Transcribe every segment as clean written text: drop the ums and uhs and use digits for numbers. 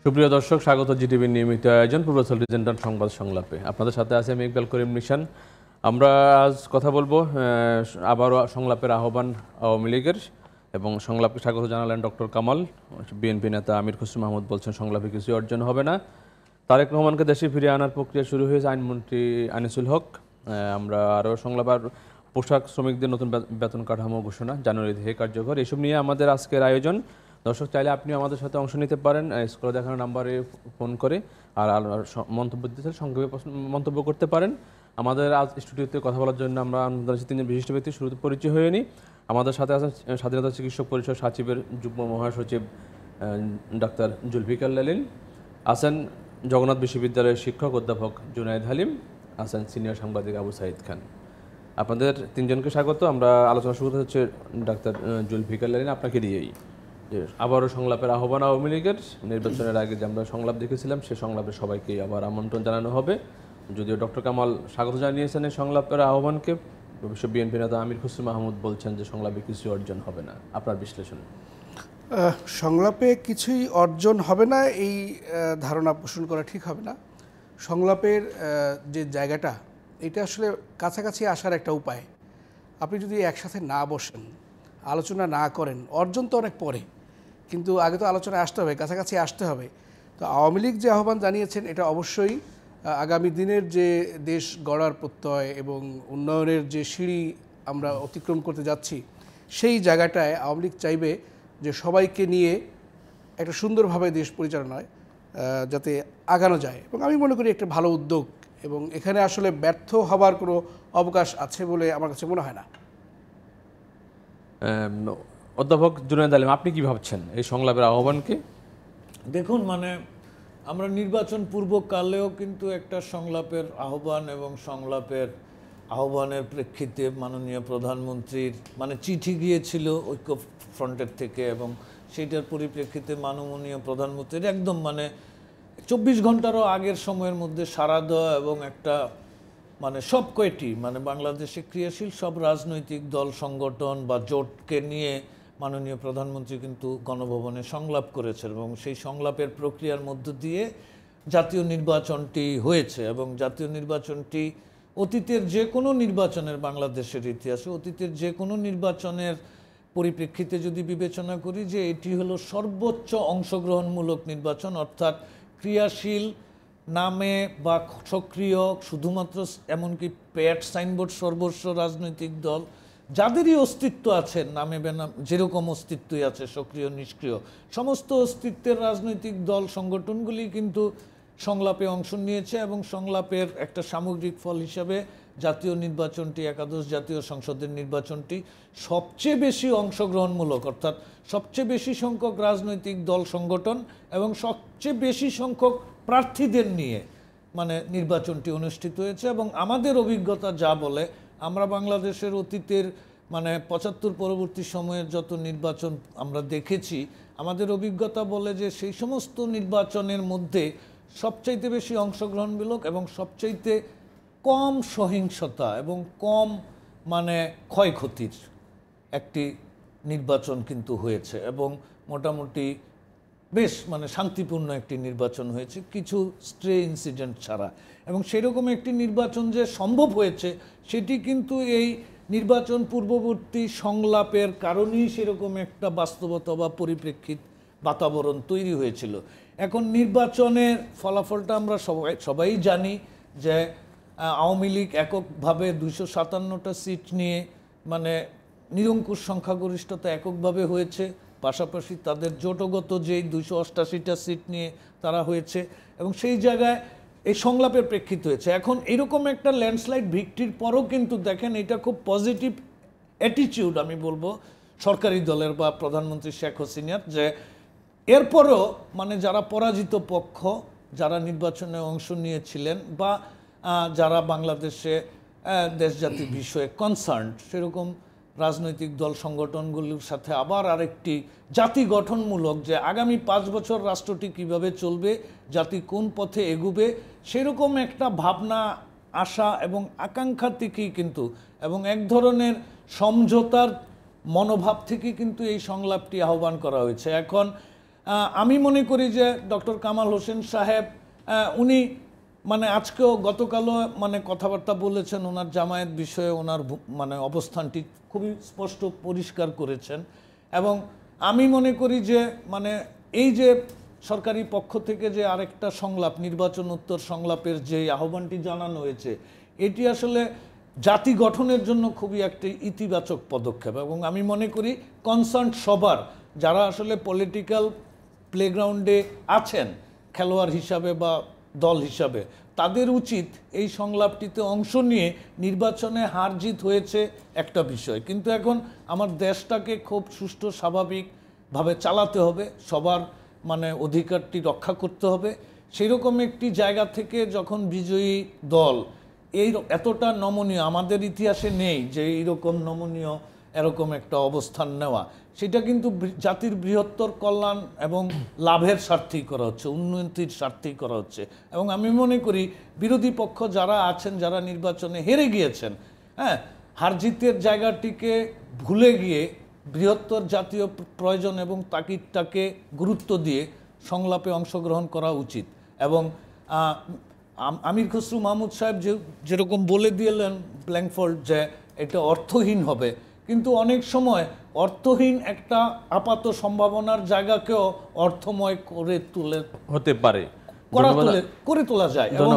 সুপ্রিয় দর্শক, স্বাগত জিটিভির নিয়মিত আয়োজন পূর্বাঞ্চল রিজেন্টাল সংবাদ সংলাপে। আপনাদের সাথে আছে আমি ইকবাল করিম নিশান। আমরা আজ কথা বলবো আবারও সংলাপের আহ্বান আওয়ামী লীগের, এবং সংলাপে স্বাগত জানালেন ডক্টর কামাল। বিএনপি নেতা আমির খসরু মাহমুদ বলছেন সংলাপে কিছু অর্জন হবে না। তারেক রহমানকে দেশে ফিরিয়ে আনার প্রক্রিয়া শুরু হয়েছে আইনমন্ত্রী আনিসুল হক। আমরা আরও সংলাপের পোশাক শ্রমিকদের নতুন বেতন কাঠামো ঘোষণা জানুয়ারি থেকে কার্যকর, এসব নিয়ে আমাদের আজকের আয়োজন। দর্শক চাইলে আপনি আমাদের সাথে অংশ নিতে পারেন স্ক্রিনে দেখানো নাম্বারে ফোন করে, আর মন্তব্য দিতে সংক্ষেপে মন্তব্য করতে পারেন। আমাদের আজ স্টুডিওতে কথা বলার জন্য আমরা তিনজন বিশিষ্ট ব্যক্তি শুরুতে পরিচয় হয়ে নিই। আমাদের সাথে আছেন স্বাধীনতা চিকিৎসক পরিষদ সচিবের যুগ্ম মহাসচিব ডাক্তার জুলফিকার লেলিন, আছেন জগন্নাথ বিশ্ববিদ্যালয়ের শিক্ষক অধ্যাপক জুনায়েদ হালিম, আছেন সিনিয়র সাংবাদিক আবু সাইদ খান। আপনাদের তিনজনকে স্বাগত। আমরা আলোচনা শুরু হচ্ছে ডাক্তার জুলফিকার লেলিন, আপনাকে দিয়েই। আবারও সংলাপের আহ্বান আওয়ামী লীগের, নির্বাচনের আগে যে আমরা সংলাপ দেখেছিলাম সে সংলাপে সবাইকে আবার আমন্ত্রণ জানানো হবে। যদিও ডক্টর কামাল স্বাগত জানিয়েছেন এই সংলাপের আহ্বানকে, বিশ্ব বিএনপি নেতা আমির খসরু মাহমুদ বলছেন যে সংলাপে কিছু অর্জন হবে না। আপনার বিশ্লেষণ? সংলাপে কিছুই অর্জন হবে না এই ধারণা পোষণ করা ঠিক হবে না। সংলাপের যে জায়গাটা, এটা আসলে কাছাকাছি আসার একটা উপায়। আপনি যদি একসাথে না বসেন, আলোচনা না করেন, অর্জন তো অনেক পরে, কিন্তু আগে তো আলোচনায় আসতে হবে, কাছাকাছি আসতে হবে। তো আওয়ামী লীগ যে আহ্বান জানিয়েছেন, এটা অবশ্যই আগামী দিনের যে দেশ গড়ার প্রত্যয় এবং উন্নয়নের যে সিঁড়ি আমরা অতিক্রম করতে যাচ্ছি, সেই জায়গাটায় আওয়ামী লীগ চাইবে যে সবাইকে নিয়ে একটা সুন্দরভাবে দেশ পরিচালনায় যাতে আগানো যায়, এবং আমি মনে করি একটা ভালো উদ্যোগ, এবং এখানে আসলে ব্যর্থ হবার কোনো অবকাশ আছে বলে আমার কাছে মনে হয় না। অধ্যাপক জুনায়েদ আলিম, আপনি কি ভাবছেন এই সংলাপের আহ্বানকে? দেখুন, আমরা নির্বাচন পূর্বকালেও কিন্তু একটা সংলাপের আহ্বান এবং সংলাপের আহ্বানের প্রেক্ষিতে মাননীয় প্রধানমন্ত্রীর চিঠি গিয়েছিল ঐক্য ফ্রন্টের থেকে, এবং সেইটার পরিপ্রেক্ষিতে মাননীয় প্রধানমন্ত্রীর একদম 24 ঘন্টারও আগের সময়ের মধ্যে সাড়া দেওয়া, এবং একটা সব কয়টি বাংলাদেশে ক্রিয়াশীল সব রাজনৈতিক দল সংগঠন বা জোটকে নিয়ে মাননীয় প্রধানমন্ত্রী কিন্তু গণভবনে সংলাপ করেছেন, এবং সেই সংলাপের প্রক্রিয়ার মধ্য দিয়ে জাতীয় নির্বাচনটি হয়েছে। এবং জাতীয় নির্বাচনটি অতীতের যে কোনো নির্বাচনের, বাংলাদেশের ইতিহাসে অতীতের যে কোনো নির্বাচনের পরিপ্রেক্ষিতে যদি বিবেচনা করি, যে এটি হলো সর্বোচ্চ অংশগ্রহণমূলক নির্বাচন, অর্থাৎ ক্রিয়াশীল নামে বা সক্রিয় শুধুমাত্র এমনকি প্যাড সাইনবোর্ড সর্বস্ব রাজনৈতিক দল যাদেরই অস্তিত্ব আছে, নামে বেনাম যেরকম অস্তিত্বই আছে, সক্রিয় নিষ্ক্রিয় সমস্ত অস্তিত্বের রাজনৈতিক দল সংগঠনগুলি কিন্তু সংলাপে অংশ নিয়েছে, এবং সংলাপের একটা সামগ্রিক ফল হিসাবে জাতীয় নির্বাচনটি, একাদশ জাতীয় সংসদের নির্বাচনটি সবচেয়ে বেশি অংশগ্রহণমূলক, অর্থাৎ সবচেয়ে বেশি সংখ্যক রাজনৈতিক দল সংগঠন এবং সবচেয়ে বেশি সংখ্যক প্রার্থীদের নিয়ে নির্বাচনটি অনুষ্ঠিত হয়েছে। এবং আমাদের অভিজ্ঞতা যা বলে, আমরা বাংলাদেশের অতীতের 75 পরবর্তী সময়ের যত নির্বাচন আমরা দেখেছি, আমাদের অভিজ্ঞতা বলে যে সেই সমস্ত নির্বাচনের মধ্যে সবচাইতে বেশি অংশগ্রহণমূলক এবং সবচাইতে কম সহিংসতা এবং কম ক্ষয়ক্ষতির একটি নির্বাচন কিন্তু হয়েছে, এবং মোটামুটি বেশ শান্তিপূর্ণ একটি নির্বাচন হয়েছে, কিছু স্ট্রে ইনসিডেন্ট ছাড়া। এবং সেরকম একটি নির্বাচন যে সম্ভব হয়েছে, সেটি কিন্তু এই নির্বাচন পূর্ববর্তী সংলাপের কারণেই সেরকম একটা বাস্তবতা বা পরিপ্রেক্ষিত বাতাবরণ তৈরি হয়েছিল। এখন নির্বাচনের ফলাফলটা আমরা সবাই জানি যে আওয়ামী লীগ এককভাবে 257টা সিট নিয়ে নিরঙ্কুশ সংখ্যাগরিষ্ঠতা এককভাবে হয়েছে, পাশাপাশি তাদের জোটগত যেই 288টা সিট নিয়ে তারা হয়েছে, এবং সেই জায়গায় এই সংলাপের প্রেক্ষিত হয়েছে। এখন এরকম একটা ল্যান্ডস্লাইড ভিক্টরির পরও কিন্তু দেখেন, এটা খুব পজিটিভ অ্যাটিটিউড আমি বলবো সরকারি দলের বা প্রধানমন্ত্রী শেখ হাসিনার, যে এরপরও যারা পরাজিত পক্ষ, যারা নির্বাচনে অংশ নিয়েছিলেন বা যারা বাংলাদেশে দেশজাতি বিষয়ে কনসার্ন, সেরকম রাজনৈতিক দল সংগঠনগুলির সাথে আবার আরেকটি জাতি গঠনমূলক, যে আগামী 5 বছর রাষ্ট্রটি কিভাবে চলবে, জাতি কোন পথে এগুবে, সেরকম একটা ভাবনা, আশা এবং আকাঙ্ক্ষা থেকেই কিন্তু, এবং এক ধরনের সমঝোতার মনোভাব থেকে কিন্তু এই সংলাপটি আহ্বান করা হয়েছে। এখন আমি মনে করি যে ডক্টর কামাল হোসেন সাহেব উনি মানে আজকেও গতকালও মানে কথাবার্তা বলেছেন, ওনার জামায়াত বিষয়ে ওনার মানে অবস্থানটি খুবই স্পষ্ট পরিষ্কার করেছেন। এবং আমি মনে করি যে মানে এই যে সরকারি পক্ষ থেকে যে আরেকটা সংলাপ, নির্বাচন উত্তর সংলাপের যে আহ্বানটি জানানো হয়েছে, এটি আসলে জাতি গঠনের জন্য খুবই একটি ইতিবাচক পদক্ষেপ। এবং আমি মনে করি কনসার্ন সবার, যারা আসলে পলিটিক্যাল প্লেগ্রাউন্ডে আছেন খেলোয়াড় হিসাবে বা দল হিসাবে, তাদের উচিত এই সংলাপটিতে অংশ নিয়ে নির্বাচনে হার জিত হয়েছে একটা বিষয়, কিন্তু এখন আমার দেশটাকে খুব সুষ্ঠু স্বাভাবিকভাবে চালাতে হবে, সবার মানে অধিকারটি রক্ষা করতে হবে। সেই রকম একটি জায়গা থেকে যখন বিজয়ী দল এই এতটা নমনীয়, আমাদের ইতিহাসে নেই যে এইরকম নমনীয় এরকম একটা অবস্থান নেওয়া, সেটা কিন্তু জাতির বৃহত্তর কল্যাণ এবং লাভের স্বার্থেই করা হচ্ছে, উন্নতির স্বার্থেই করা হচ্ছে। এবং আমি মনে করি বিরোধী পক্ষ যারা আছেন, যারা নির্বাচনে হেরে গিয়েছেন, হ্যাঁ, হার জিতের জায়গাটিকে ভুলে গিয়ে বৃহত্তর জাতীয় প্রয়োজন এবং তাগিদটাকে গুরুত্ব দিয়ে সংলাপে অংশগ্রহণ করা উচিত। এবং আমির খসরু মাহমুদ সাহেব যেরকম বলে দিলেন ব্ল্যাঙ্কফোল্ড যে এটা অর্থহীন হবে, কিন্তু অনেক সময় অর্থহীন একটা আপাত সম্ভাবনার জায়গাকেও অর্থময় করে তুলে হতে পারে, করে তোলা যায়। এবং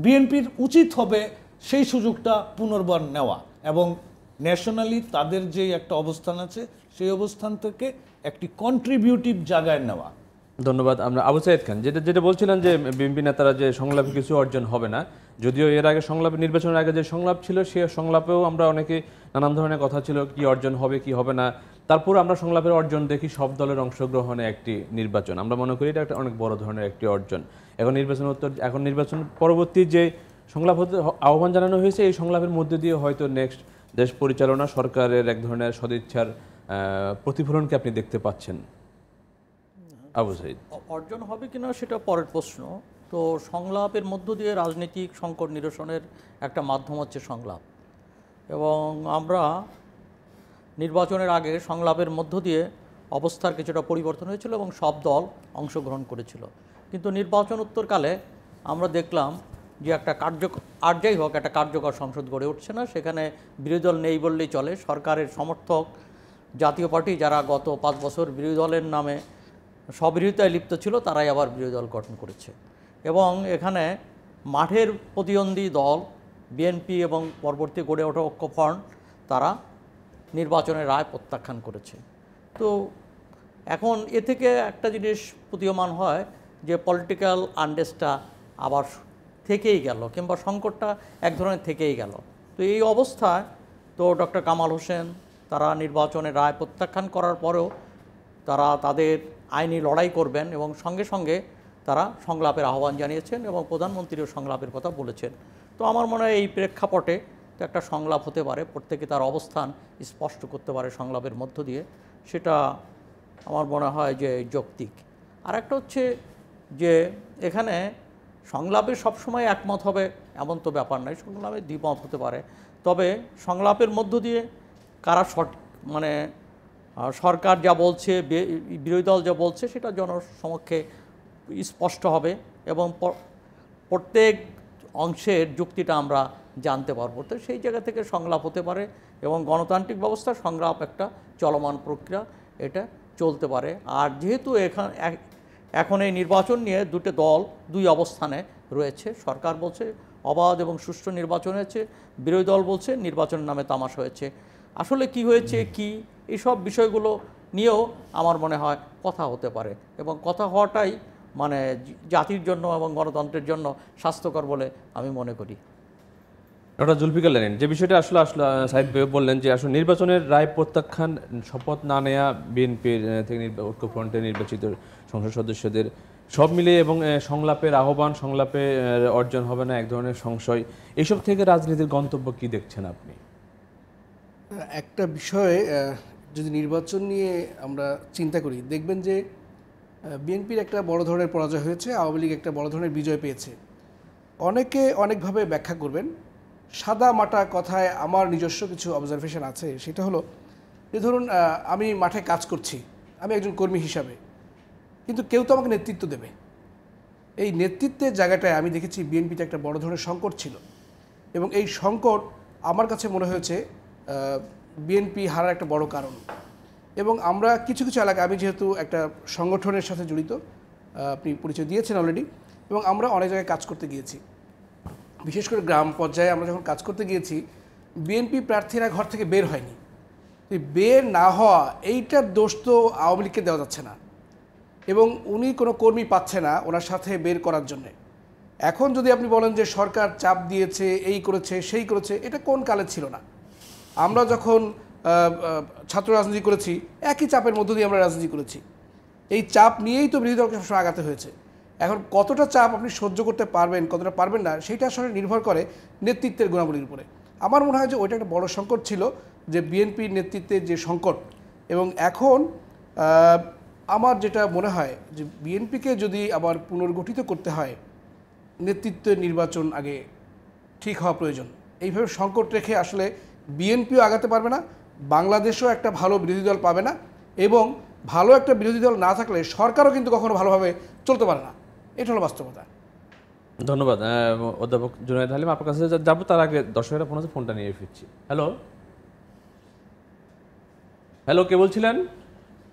বিএনপির উচিত হবে সেই সুযোগটা পুনর্বার নেওয়া এবং ন্যাশনালি তাদের যে একটা অবস্থান আছে সেই অবস্থান থেকে একটি কন্ট্রিবিউটিভ জায়গায় নেওয়া। ধন্যবাদ। আমরা আবু সাইদ খান যেটা বলছিলেন যে বিএনপি নেতারা যে সংলাপে কিছু অর্জন হবে না, যদিও এর আগে সংলাপে, নির্বাচনের আগে যে সংলাপ ছিল সে সংলাপেও আমরা অনেকে নানান ধরনের কথা ছিল, কি অর্জন হবে কি হবে না। তারপর আমরা সংলাপের অর্জন দেখি সব দলের অংশগ্রহণে একটি নির্বাচন, আমরা মনে করি এটা একটা অনেক বড় ধরনের একটি অর্জন। এখন নির্বাচন পরবর্তী যে সংলাপ হতে আহ্বান জানানো হয়েছে, এই সংলাপের মধ্যে দিয়ে হয়তো নেক্সট দেশ পরিচালনা সরকারের এক ধরনের সদিচ্ছার প্রতিফলনকে আপনি দেখতে পাচ্ছেন। আবু সাইদ, অর্জন হবে কিনা সেটা পরের প্রশ্ন। তো সংলাপের মধ্য দিয়ে রাজনৈতিক সংকট নিরসনের একটা মাধ্যম হচ্ছে সংলাপ, এবং আমরা নির্বাচনের আগে সংলাপের মধ্য দিয়ে অবস্থার কিছুটা পরিবর্তন হয়েছিল এবং সব দল অংশগ্রহণ করেছিল। কিন্তু নির্বাচন উত্তরকালে আমরা দেখলাম যে একটা যাই হোক একটা কার্যকর সংসদ গড়ে উঠছে না, সেখানে বিরোধী দল নেই বললেই চলে। সরকারের সমর্থক জাতীয় পার্টি, যারা গত 5 বছর বিরোধী দলের নামে স্ববিরোধিতায় লিপ্ত ছিল, তারাই আবার বিরোধী দল গঠন করেছে। এবং এখানে মাঠের প্রতিদ্বন্দ্বী দল বিএনপি এবং পরবর্তী গড়ে ওঠা ঐক্যফ্রন্ট, তারা নির্বাচনের রায় প্রত্যাখ্যান করেছে। তো এখন এ থেকে একটা জিনিস প্রতীয়মান হয় যে পলিটিক্যাল আনরেস্টটা আবার থেকেই গেল, কিংবা সংকটটা এক ধরনের থেকেই গেল। তো এই অবস্থায় তো ডক্টর কামাল হোসেন তারা নির্বাচনের রায় প্রত্যাখ্যান করার পরেও তারা তাদের আইনি লড়াই করবেন এবং সঙ্গে সঙ্গে তারা সংলাপের আহ্বান জানিয়েছেন এবং প্রধানমন্ত্রীও সংলাপের কথা বলেছেন। তো আমার মনে হয় এই প্রেক্ষাপটে তো একটা সংলাপ হতে পারে, প্রত্যেকে তার অবস্থান স্পষ্ট করতে পারে সংলাপের মধ্য দিয়ে, সেটা আমার মনে হয় যে যৌক্তিক। আর একটা হচ্ছে যে এখানে সংলাপে সবসময় একমত হবে এমন তো ব্যাপার নয়, সংলাপে দ্বিমত হতে পারে। তবে সংলাপের মধ্য দিয়ে কারা মানে সরকার যা বলছে, বিরোধী দল যা বলছে, সেটা জনসমক্ষে স্পষ্ট হবে এবং প্রত্যেক অংশের যুক্তিটা আমরা জানতে পারবো। তো সেই জায়গা থেকে সংলাপ হতে পারে এবং গণতান্ত্রিক ব্যবস্থা সংলাপ একটা চলমান প্রক্রিয়া, এটা চলতে পারে। আর যেহেতু এখন এই নির্বাচন নিয়ে দুটো দল দুই অবস্থানে রয়েছে, সরকার বলছে অবাধ এবং সুষ্ঠু নির্বাচন হয়েছে, বিরোধী দল বলছে নির্বাচনের নামে তামাশা হয়েছে। আসলে কি হয়েছে কি, এইসব বিষয়গুলো নিয়েও আমার মনে হয় কথা হতে পারে এবং কথা হওয়াটাই মানে জাতির জন্য এবং গণতন্ত্রের জন্য স্বাস্থ্যকর বলে আমি মনে করি। ডক্টর জুলফিকার আলী, যে বিষয়টা আসলে সাহিদ ভাই বললেন যে আসলে নির্বাচনের রায় প্রত্যাখ্যান, শপথ না নেওয়া বিএনপির থেকে ঐক্যফ্রন্টের নির্বাচিত সংসদ সদস্যদের, সব মিলিয়ে এবং সংলাপের আহ্বান, সংলাপে অর্জন হবে না এক ধরনের সংশয়, এইসব থেকে রাজনীতির গন্তব্য কি দেখছেন আপনি? একটা বিষয়ে যদি নির্বাচন নিয়ে আমরা চিন্তা করি, দেখবেন যে বিএনপির একটা বড় ধরনের পরাজয় হয়েছে, আওয়ামী লীগ একটা বড় ধরনের বিজয় পেয়েছে। অনেকে অনেকভাবে ব্যাখ্যা করবেন। সাদা মাটা কথায় আমার নিজস্ব কিছু অবজারভেশন আছে, সেটা হলো যে ধরুন আমি মাঠে কাজ করছি, আমি একজন কর্মী হিসাবে, কিন্তু কেউ তো আমাকে নেতৃত্ব দেবে। এই নেতৃত্বের জায়গাটায় আমি দেখেছি বিএনপিতে একটা বড় ধরনের সংকট ছিল, এবং এই সংকট আমার কাছে মনে হয়েছে বিএনপি হারার একটা বড় কারণ। এবং আমরা কিছু কিছু এলাকায়, আমি যেহেতু একটা সংগঠনের সাথে জড়িত, আপনি পরিচয় দিয়েছেন অলরেডি, এবং আমরা অনেক জায়গায় কাজ করতে গিয়েছি, বিশেষ করে গ্রাম পর্যায়ে আমরা যখন কাজ করতে গিয়েছি, বিএনপি প্রার্থীরা ঘর থেকে বের হয়নি। বের না হওয়া এইটার দোষ তো আওয়ামী লীগকে দেওয়া যাচ্ছে না, এবং উনি কোনো কর্মী পাচ্ছে না ওনার সাথে বের করার জন্যে। এখন যদি আপনি বলেন যে সরকার চাপ দিয়েছে, এই করেছে সেই করেছে, এটা কোন কালে ছিল না। আমরা যখন ছাত্র রাজনীতি করেছি, একই চাপের মধ্য দিয়ে আমরা রাজনীতি করেছি। এই চাপ নিয়েই তো বিরোধী দলকে সবসময় আগাতে হয়েছে। এখন কতটা চাপ আপনি সহ্য করতে পারবেন, কতটা পারবেন না, সেইটা আসলে নির্ভর করে নেতৃত্বের গুণাবলীর উপরে। আমার মনে হয় যে ওইটা একটা বড় সংকট ছিল, যে বিএনপির নেতৃত্বের যে সংকট। এবং এখন আমার যেটা মনে হয় যে বিএনপিকে যদি আবার পুনর্গঠিত করতে হয়, নেতৃত্বের নির্বাচন আগে ঠিক হওয়া প্রয়োজন। এইভাবে সংকট রেখে আসলে বিএনপিও আগাতে পারবে না, বাংলাদেশও একটা ভালো বিরোধী দল পাবে না, এবং ভালো একটা বিরোধী দল না থাকলে সরকারও কিন্তু কখনো ভালোভাবে চলতে পারে না। এটা হলো বাস্তবতা। ধন্যবাদ অধ্যাপক জুনায়েদ হালিম। আপনার কাছে যাবো তার আগে দর্শকেরা ফোন আছে, ফোনটা নিয়ে ফিরছি। হ্যালো হ্যালো, কে বলছিলেন?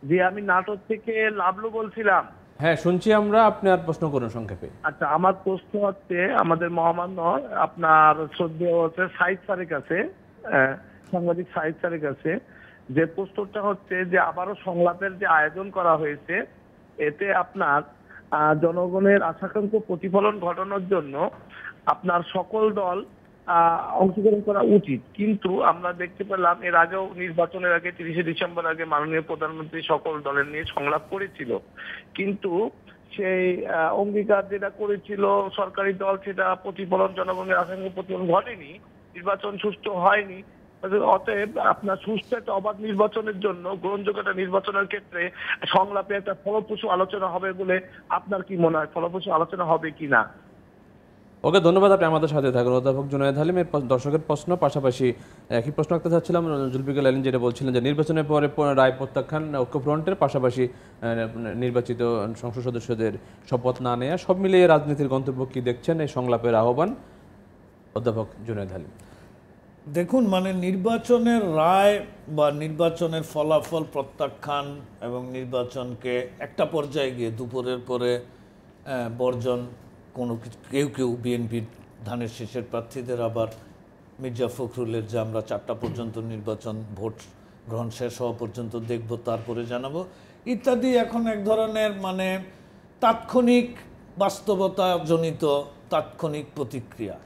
জি, আমি নাটোর থেকে লাবলু বলছিলাম। হ্যাঁ শুনছি আমরা, আপনি আর প্রশ্ন করুন সংক্ষেপে। আচ্ছা, আমার প্রশ্ন হচ্ছে আমাদের মহামান্য আপনার শ্রদ্ধেয় হচ্ছে সাইদ স্যারের কাছে, সাংবাদিক সাইদ স্যারের কাছে, যে প্রশ্নটা হচ্ছে যে আবারও সংলাপের যে আয়োজন করা হয়েছে, এতে আপনার জনগণের আশাকাঙ্ক্ষা প্রতিফলন ঘটানোর জন্য আপনার সকল দল অংশগ্রহণ করা উচিত। কিন্তু আমরা দেখতে পেলাম এর আগেও নির্বাচনের আগে 30শে ডিসেম্বর আগে মাননীয় প্রধানমন্ত্রী সকল দলের নিয়ে সংলাপ করেছিল, কিন্তু সেই অঙ্গীকার যেটা করেছিল সরকারি দল, সেটা প্রতিফলন, জনগণের আশাকাঙ্ক্ষা প্রতিফলন ঘটেনি, নির্বাচন সুষ্ঠু হয়নি। অতএব আপনার সুষ্ঠু একটা অবাধ নির্বাচনের জন্য, গ্রহণযোগ্য একটা নির্বাচনের ক্ষেত্রে সংলাপে একটা ফলপ্রসূ আলোচনা হবে বলে আপনার কি মনে হয়? ফলপ্রসূ আলোচনা হবে কি না? ওকে, ধন্যবাদ, আপনি আমাদের সাথে থাকুন। অধ্যাপক জুনায়েদ হালিমের দর্শকের প্রশ্ন, পাশাপাশি একই প্রশ্ন রাখতে চাচ্ছিলাম জুলফিকার আলী, যেটা বলছিলেন যে নির্বাচনের পরে রায় প্রত্যাখ্যান ঐক্যফ্রন্টের, পাশাপাশি নির্বাচিত সংসদ সদস্যদের শপথ না নেওয়া, সব মিলিয়ে রাজনীতির গন্তব্য কি দেখছেন এই সংলাপের আহ্বান? অধ্যাপক জুনায়েদ হালিম। দেখুন, মানে নির্বাচনের রায় বা নির্বাচনের ফলাফল প্রত্যাখ্যান এবং নির্বাচনকে একটা পর্যায়ে গিয়ে দুপুরের পরে বর্জন, কোনো কেউ কেউ বিএনপির ধানের শীষের প্রার্থীদের, আবার মির্জা ফখরুলের যে আমরা 4টা পর্যন্ত নির্বাচন ভোট গ্রহণ শেষ হওয়া পর্যন্ত দেখব, তারপরে জানাবো ইত্যাদি, এখন এক ধরনের মানে তাৎক্ষণিক বাস্তবতাজনিত তাৎক্ষণিক প্রতিক্রিয়া।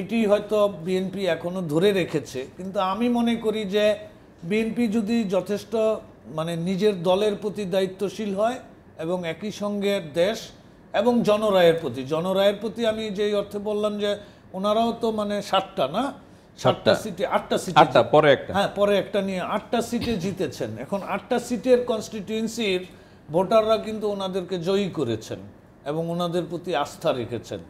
এটি হয়তো বিএনপি এখনো ধরে রেখেছে, কিন্তু আমি মনে করি যে বিএনপি যদি যথেষ্ট মানে নিজের দলের প্রতি দায়িত্বশীল হয় এবং একই সঙ্গে দেশ এবং জনরায়ের প্রতি আমি যেই অর্থে বললাম যে ওনারাও তো মানে 7টা না 7টা সিটে 8টা সিটে পরে একটা, হ্যাঁ পরে একটা নিয়ে 8টা সিটে জিতেছেন। এখন 8টা সিটের কনস্টিটিউয়েন্সির ভোটাররা কিন্তু ওনাদেরকে জয়ী করেছেন এবং ওনাদের প্রতি আস্থা রেখেছেন,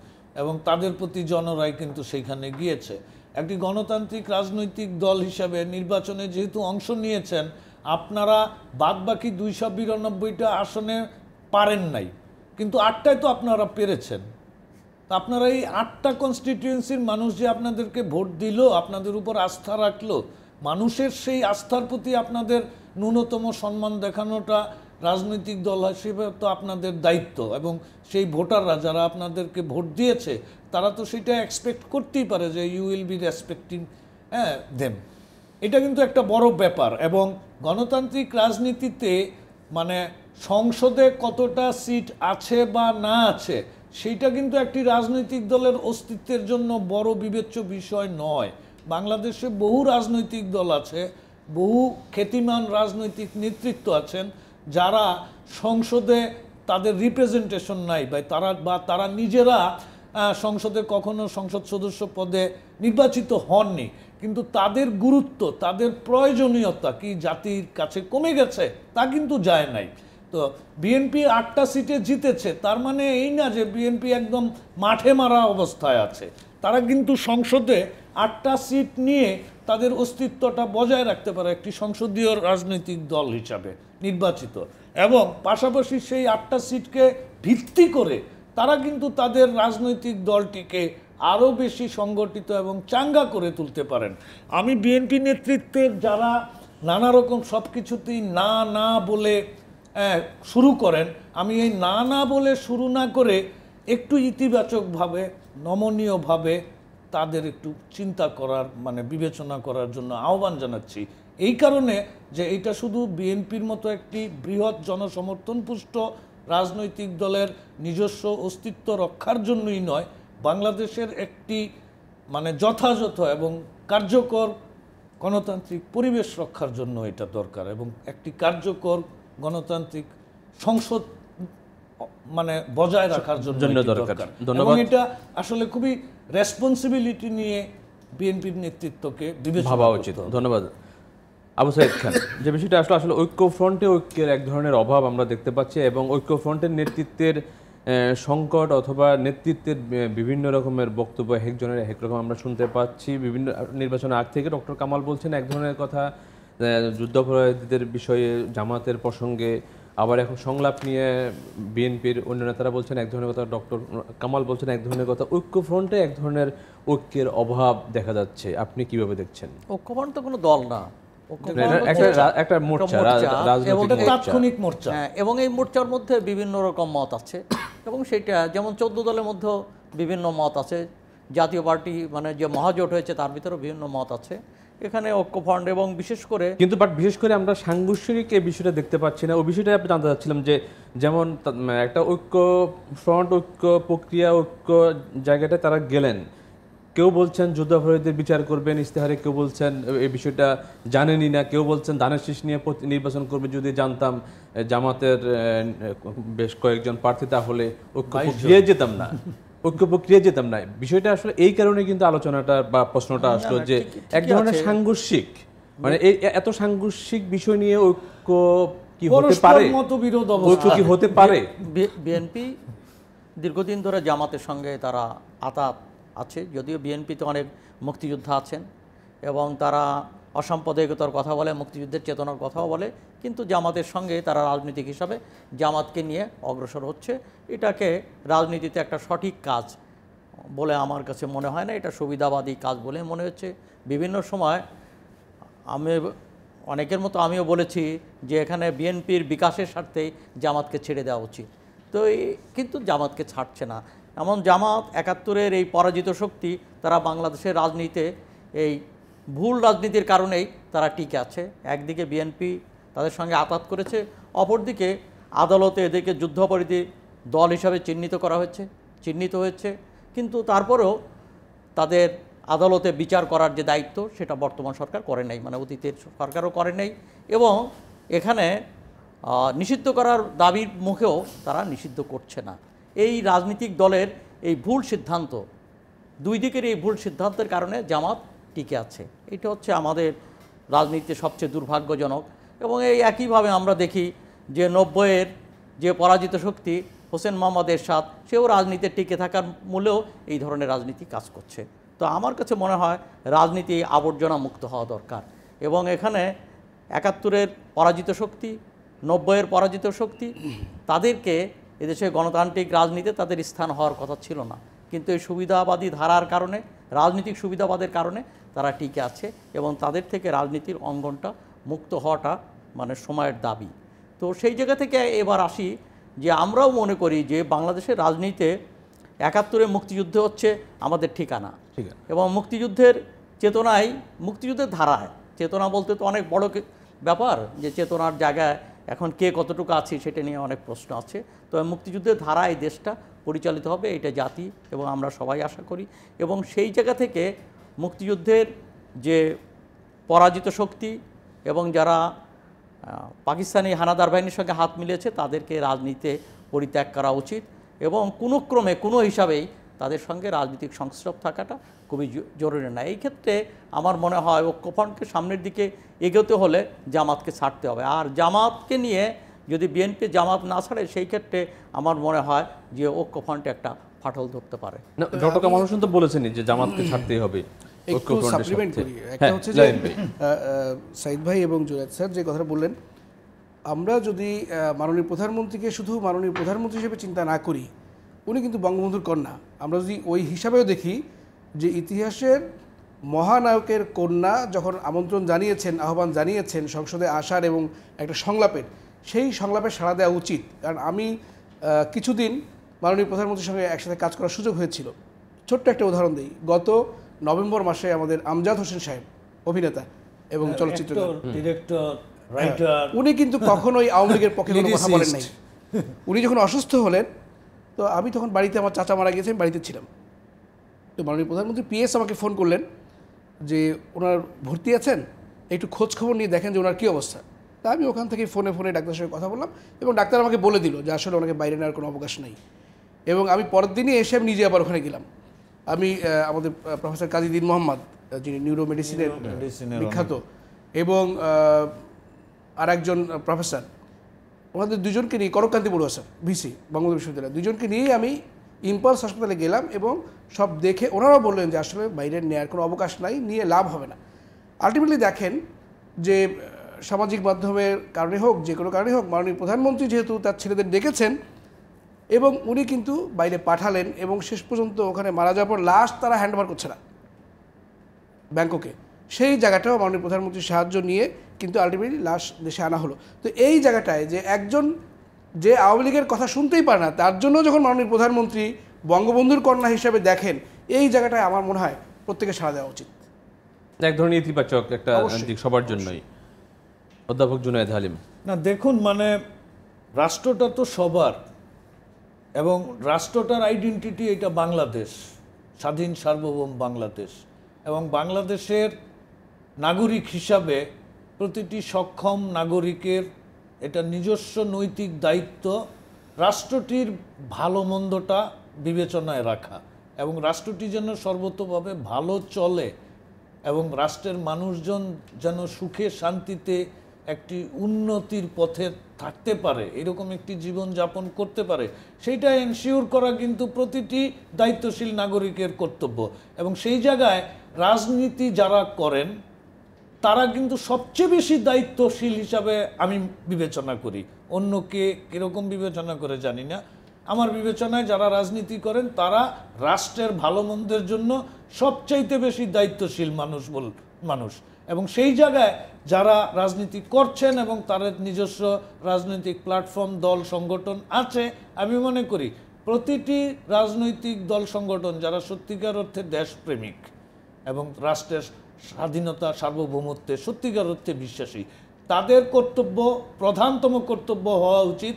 এবং তাদের প্রতি জনরায় কিন্তু সেইখানে গিয়েছে। একটি গণতান্ত্রিক রাজনৈতিক দল হিসাবে নির্বাচনে যেহেতু অংশ নিয়েছেন, আপনারা বাদবাকি 292টা আসনে পারেন নাই, কিন্তু 8টায় তো আপনারা পেরেছেন। আপনারা এই 8টা কনস্টিটিউয়েন্সির মানুষ যে আপনাদেরকে ভোট দিল, আপনাদের উপর আস্থা রাখলো, মানুষের সেই আস্থার প্রতি আপনাদের ন্যূনতম সম্মান দেখানোটা রাজনৈতিক দল হিসেবে তো আপনাদের দায়িত্ব, এবং সেই ভোটাররা যারা আপনাদেরকে ভোট দিয়েছে তারা তো সেটা এক্সপেক্ট করতেই পারে যে you will be respecting them. এটা কিন্তু একটা বড় ব্যাপার। এবং গণতান্ত্রিক রাজনীতিতে মানে সংসদে কতটা সিট আছে বা না আছে সেইটা কিন্তু একটি রাজনৈতিক দলের অস্তিত্বের জন্য বড় বিবেচ্য বিষয় নয়। বাংলাদেশে বহু রাজনৈতিক দল আছে, বহু খ্যাতিমান রাজনৈতিক নেতৃত্ব আছেন যারা সংসদে তাদের রিপ্রেজেন্টেশন নাই, বা তারা নিজেরা সংসদে কখনো সংসদ সদস্য পদে নির্বাচিত হননি, কিন্তু তাদের গুরুত্ব, তাদের প্রয়োজনীয়তা কি জাতির কাছে কমে গেছে তা কিন্তু যায় নাই। তো বিএনপি 8টা সিটে জিতেছে, তার মানে এই না যে বিএনপি একদম মাঠে মারা অবস্থায় আছে। তারা কিন্তু সংসদে 8টা সিট নিয়ে তাদের অস্তিত্বটা বজায় রাখতে পারে একটি সংসদীয় রাজনৈতিক দল হিসাবে নির্বাচিত, এবং পাশাপাশি সেই 8টা সিটকে ভিত্তি করে তারা কিন্তু তাদের রাজনৈতিক দলটিকে আরও বেশি সংগঠিত এবং চাঙ্গা করে তুলতে পারেন। আমি বিএনপি নেতৃত্বের যারা নানা রকম সব কিছুতেই না না বলে শুরু করেন, আমি এই না না বলে শুরু না করে একটু ইতিবাচকভাবে নমনীয়ভাবে তাদের একটু চিন্তা করার মানে বিবেচনা করার জন্য আহ্বান জানাচ্ছি। এই কারণে যে এটা শুধু বিএনপির মতো একটি বৃহৎ জনসমর্থনপুষ্ট রাজনৈতিক দলের নিজস্ব অস্তিত্ব রক্ষার জন্যই নয়, বাংলাদেশের একটি মানে যথাযথ এবং কার্যকর গণতান্ত্রিক পরিবেশ রক্ষার জন্য এটা দরকার, এবং একটি কার্যকর গণতান্ত্রিক সংসদ মানে বজায় রাখার জন্য দরকার। এবং এটা আসলে খুবই রেসপন্সিবিলিটি নিয়ে বিএনপির নেতৃত্বকে বিবেচনা ভাবা উচিত। ধন্যবাদ আবু সাইদ খান। যে বিষয়টা আসলে ঐক্যফ্রন্টে ঐক্যের এক ধরনের অভাব আমরা দেখতে পাচ্ছি, এবং ঐক্যফ্রন্টের নেতৃত্বের সংকট অথবা নেতৃত্বের বিভিন্ন রকমের বক্তব্য একজনের এক রকম আমরা শুনতে পাচ্ছি। বিভিন্ন নির্বাচনের আগ থেকে ডক্টর কামাল বলছেন এক ধরনের কথা যুদ্ধাপরাধীদের বিষয়ে, জামাতের প্রসঙ্গে, আবার এখন সংলাপ নিয়ে বিএনপির অন্য নেতারা বলছেন এক ধরনের কথা, ডক্টর কামাল বলছেন এক ধরনের কথা। ঐক্যফ্রন্টে এক ধরনের ঐক্যের অভাব দেখা যাচ্ছে, আপনি কিভাবে দেখছেন? ঐক্যফ্রন্ট তো কোনো দল না, একটা মোর্চা, রাজনৈতিক তাৎক্ষণিক মোর্চা, এবং এই মোর্চার মধ্যে বিভিন্ন রকম মত আছে, এবং সেটা যেমন 14 দলের মধ্যে বিভিন্ন মত আছে, জাতীয় পার্টি মানে যে মহাজোট হয়েছে তার ভিতরে বিভিন্ন মত আছে, এখানে ঐক্যফ্রন্ট এবং বিশেষ করে কিন্তু বিশেষ করে আমরা সাংগঠনিক এই বিষয়টা দেখতে পাচ্ছি না। ওই বিষয়টা আপনি জানতে চাচ্ছিলাম যে যেমন একটা ঐক্য ফ্রন্ট, ঐক্য প্রক্রিয়া, ঐক্য জায়গাটায় তারা গেলেন, কেউ বলছেন যুদ্ধাপরাধীদের বিচার করবেন ইস্তেহারে, কেউ বলছেন এই বিষয়টা জানেনই না, কেউ বলছেন ধানের শীষ নিয়ে নির্বাচন করবে, যদি জানতাম জামাতের বেশ কয়েকজন প্রার্থী তাহলে ঐক্য প্রক্রিয়ায় যেতাম না, ঐক্য প্রক্রিয়া যেতাম না। বিষয়টা আসলে এই কারণে কিন্তু আলোচনাটা বা প্রশ্নটা আসলো যে এক ধরনের সাংঘর্ষিক, মানে এই এত সাংঘর্ষিক বিষয় নিয়ে ঐক্য কি হতে পারে, ঐক্য কি হতে পারে? বিএনপি দীর্ঘদিন ধরে জামাতের সঙ্গে তারা আতাত আছে, যদিও বিএনপিতে অনেক মুক্তিযোদ্ধা আছেন এবং তারা অসাম্প্রদায়িকতার কথা বলে, মুক্তিযুদ্ধের চেতনার কথাও বলে, কিন্তু জামাতের সঙ্গে তারা রাজনীতিক হিসাবে জামাতকে নিয়ে অগ্রসর হচ্ছে। এটাকে রাজনীতিতে একটা সঠিক কাজ বলে আমার কাছে মনে হয় না, এটা সুবিধাবাদী কাজ বলে মনে হচ্ছে। বিভিন্ন সময় আমি অনেকের মতো আমিও বলেছি যে এখানে বিএনপির বিকাশের স্বার্থেই জামাতকে ছেড়ে দেওয়া উচিত, তো কিন্তু জামাতকে ছাড়ছে না। এমন জামাত 71-এর এই পরাজিত শক্তি, তারা বাংলাদেশের রাজনীতিতে এই ভুল রাজনীতির কারণেই তারা টিকে আছে। একদিকে বিএনপি তাদের সঙ্গে আঘাত করেছে, অপরদিকে আদালতে এদেরকে যুদ্ধাপরাধী দল হিসাবে চিহ্নিত হয়েছে, কিন্তু তারপরেও তাদের আদালতে বিচার করার যে দায়িত্ব সেটা বর্তমান সরকার করে নাই, মানে অতীতের সরকারও করে নাই, এবং এখানে নিষিদ্ধ করার দাবির মুখেও তারা নিষিদ্ধ করছে না। এই রাজনৈতিক দলের এই ভুল সিদ্ধান্ত, দুই দিকের এই ভুল সিদ্ধান্তের কারণে জামাত টিকে আছে। এটা হচ্ছে আমাদের রাজনীতিতে সবচেয়ে দুর্ভাগ্যজনক। এবং এই একইভাবে আমরা দেখি যে 90-এর যে পরাজিত শক্তি হোসেন মোহাম্মদ এরশাদ, সেও রাজনীতিতে টিকে থাকার মূলেও এই ধরনের রাজনীতি কাজ করছে। তো আমার কাছে মনে হয় রাজনীতি আবর্জনা মুক্ত হওয়া দরকার, এবং এখানে 71-এর পরাজিত শক্তি, 90-এর পরাজিত শক্তি, তাদেরকে এদেশে গণতান্ত্রিক রাজনীতিতে তাদের স্থান হওয়ার কথা ছিল না, কিন্তু এই সুবিধাবাদী ধারার কারণে, রাজনৈতিক সুবিধাবাদের কারণে তারা টিকে আছে, এবং তাদের থেকে রাজনীতির অঙ্গনটা মুক্ত হওয়াটা মানে সময়ের দাবি। তো সেই জায়গা থেকে এবার আসি যে আমরাও মনে করি যে বাংলাদেশের রাজনীতিতে 71-এ মুক্তিযুদ্ধ হচ্ছে আমাদের ঠিকানা, এবং মুক্তিযুদ্ধের চেতনায়, মুক্তিযুদ্ধের ধারায়, চেতনা বলতে তো অনেক বড় ব্যাপার, যে চেতনার জায়গায় এখন কে কতটুকু আছে সেটা নিয়ে অনেক প্রশ্ন আছে। তো মুক্তিযুদ্ধের ধারায় দেশটা পরিচালিত হবে, এটা জাতি এবং আমরা সবাই আশা করি। এবং সেই জায়গা থেকে মুক্তিযুদ্ধের যে পরাজিত শক্তি এবং যারা পাকিস্তানি হানাদার বাহিনীর সঙ্গে হাত মিলিয়েছে, তাদেরকে রাজনীতিতে পরিত্যাগ করা উচিত, এবং কোনো ক্রমে কোনো হিসাবেই তাদের সঙ্গে রাজনৈতিক সংস্রব থাকাটা খুবই জরুরি না। এই ক্ষেত্রে আমার মনে হয় ঐক্যফ্রন্টকে সামনের দিকে এগোতে হলে জামাতকে ছাড়তে হবে, আর জামাতকে নিয়ে যদি বিএনপি জামাত না ছাড়ে, সেই ক্ষেত্রে আমার মনে হয় যে ঐক্যফ্রন্টে একটা ফাটল ধরতে পারে। ডক্টর কামাল হোসেন তো বলেছেনই যে জামাতকে ছাড়তেই হবে। একটু ঐক্যফ্রন্টের সাপ্লিমেন্ট স্বার্থে। করি। একটা হ্যাঁ, হচ্ছে যে জাহিদ ভাই। সাইদ ভাই এবং জুনায়েদ স্যার যে কথাটা বললেন, আমরা যদি মাননীয় প্রধানমন্ত্রীকে শুধু মাননীয় প্রধানমন্ত্রী হিসেবে চিন্তা না করি, উনি কিন্তু বঙ্গবন্ধুর কন্যা। আমরা যদি ওই হিসাবেও দেখি যে ইতিহাসের মহানায়কের কন্যা যখন আমন্ত্রণ জানিয়েছেন, আহ্বান জানিয়েছেন সংসদে আসার এবং একটা সংলাপের, সেই সংলাপে সাড়া দেওয়া উচিত। কারণ আমি কিছুদিন মাননীয় প্রধানমন্ত্রীর সঙ্গে একসাথে কাজ করার সুযোগ হয়েছিল। ছোট্ট একটা উদাহরণ দিই, গত নভেম্বর মাসে আমাদের আমজাদ হোসেন সাহেব, অভিনেতা এবং চলচ্চিত্র ডিরেক্টর, রাইটার, উনি কিন্তু কখনোই আওয়ামী লীগের পক্ষে কোনো কথা বলেন নাই। উনি যখন অসুস্থ হলেন, তো আমি তখন বাড়িতে, আমার চাচা মারা গিয়েছে, আমি বাড়িতে ছিলাম। তো মাননীয় প্রধানমন্ত্রী পিএস আমাকে ফোন করলেন যে ওনার ভর্তি আছেন, একটু খোঁজ খবর নিয়ে দেখেন যে ওনার কী অবস্থা। তা আমি ওখান থেকে ফোনে ডাক্তারের সঙ্গে কথা বললাম এবং ডাক্তার আমাকে বলে দিল যে আসলে ওনাকে বাইরে নেওয়ার কোনো অবকাশ নেই। এবং আমি পরের দিনই এসে আমি নিজে আবার ওখানে গেলাম। আমি আমাদের প্রফেসর কাজী দীন মোহাম্মদ, যিনি নিউরো মেডিসিনের বিখ্যাত, এবং আরেকজন প্রফেসর, ওনাদের দুজনকে নিয়ে, করকান্তি বড়ুয়া স্যার, ভিসি বঙ্গবন্ধু বিশ্ববিদ্যালয়, দুজনকে নিয়েই আমি ইম্পালস হাসপাতালে গেলাম এবং সব দেখে ওনারাও বললেন যে আসলে বাইরে নেওয়ার কোনো অবকাশ নাই, নিয়ে লাভ হবে না। আলটিমেটলি দেখেন যে সামাজিক মাধ্যমের কারণে হোক, যে কোনো কারণে হোক, মাননীয় প্রধানমন্ত্রী যেহেতু তার ছেলেদের ডেকেছেন এবং উনি কিন্তু বাইরে পাঠালেন এবং শেষ পর্যন্ত ওখানে মারা যাওয়ার পর লাশ তারা হ্যান্ডওভার করছে না ব্যাংককে। সেই জায়গাটাও মাননীয় প্রধানমন্ত্রীর সাহায্য নিয়ে কিন্তু আলটিমেটলি লাশ দেশে আনা হলো। তো এই জায়গাটায় যে একজন যে আওয়ামী লীগের কথা শুনতেই পারে না, তার জন্য যখন মাননীয় প্রধানমন্ত্রী বঙ্গবন্ধুর কন্যা হিসেবে দেখেন, এই জায়গাটায় আমার মনে হয় প্রত্যেকে সাড়া দেওয়া উচিত। এক ধরনের ইতিবাচক একটা দিক সবার জন্যই। অধ্যাপক জুনায়েদ হালিম। না দেখুন, মানে রাষ্ট্রটা তো সবার, এবং রাষ্ট্রটার আইডেন্টিটি এটা বাংলাদেশ, স্বাধীন সার্বভৌম বাংলাদেশ। এবং বাংলাদেশের নাগরিক হিসাবে প্রতিটি সক্ষম নাগরিকের এটা নিজস্ব নৈতিক দায়িত্ব রাষ্ট্রটির ভালো মন্দটা বিবেচনায় রাখা, এবং রাষ্ট্রটি যেন সর্বতোভাবে ভালো চলে এবং রাষ্ট্রের মানুষজন যেন সুখে শান্তিতে একটি উন্নতির পথে থাকতে পারে, এরকম একটি জীবন যাপন করতে পারে, সেইটা এনশিওর করা কিন্তু প্রতিটি দায়িত্বশীল নাগরিকের কর্তব্য। এবং সেই জায়গায় রাজনীতি যারা করেন তারা কিন্তু সবচেয়ে বেশি দায়িত্বশীল হিসাবে আমি বিবেচনা করি। অন্য কে কীরকম বিবেচনা করে জানি না, আমার বিবেচনায় যারা রাজনীতি করেন তারা রাষ্ট্রের ভালো মন্দের জন্য সবচাইতে বেশি দায়িত্বশীল মানুষ। এবং সেই জায়গায় যারা রাজনীতি করছেন এবং তাদের নিজস্ব রাজনৈতিক প্ল্যাটফর্ম, দল, সংগঠন আছে, আমি মনে করি প্রতিটি রাজনৈতিক দল, সংগঠন যারা সত্যিকার অর্থে দেশপ্রেমিক এবং রাষ্ট্রের স্বাধীনতা, সার্বভৌমত্বে সত্যিকার অর্থে বিশ্বাসী, তাদের কর্তব্য, প্রধানতম কর্তব্য হওয়া উচিত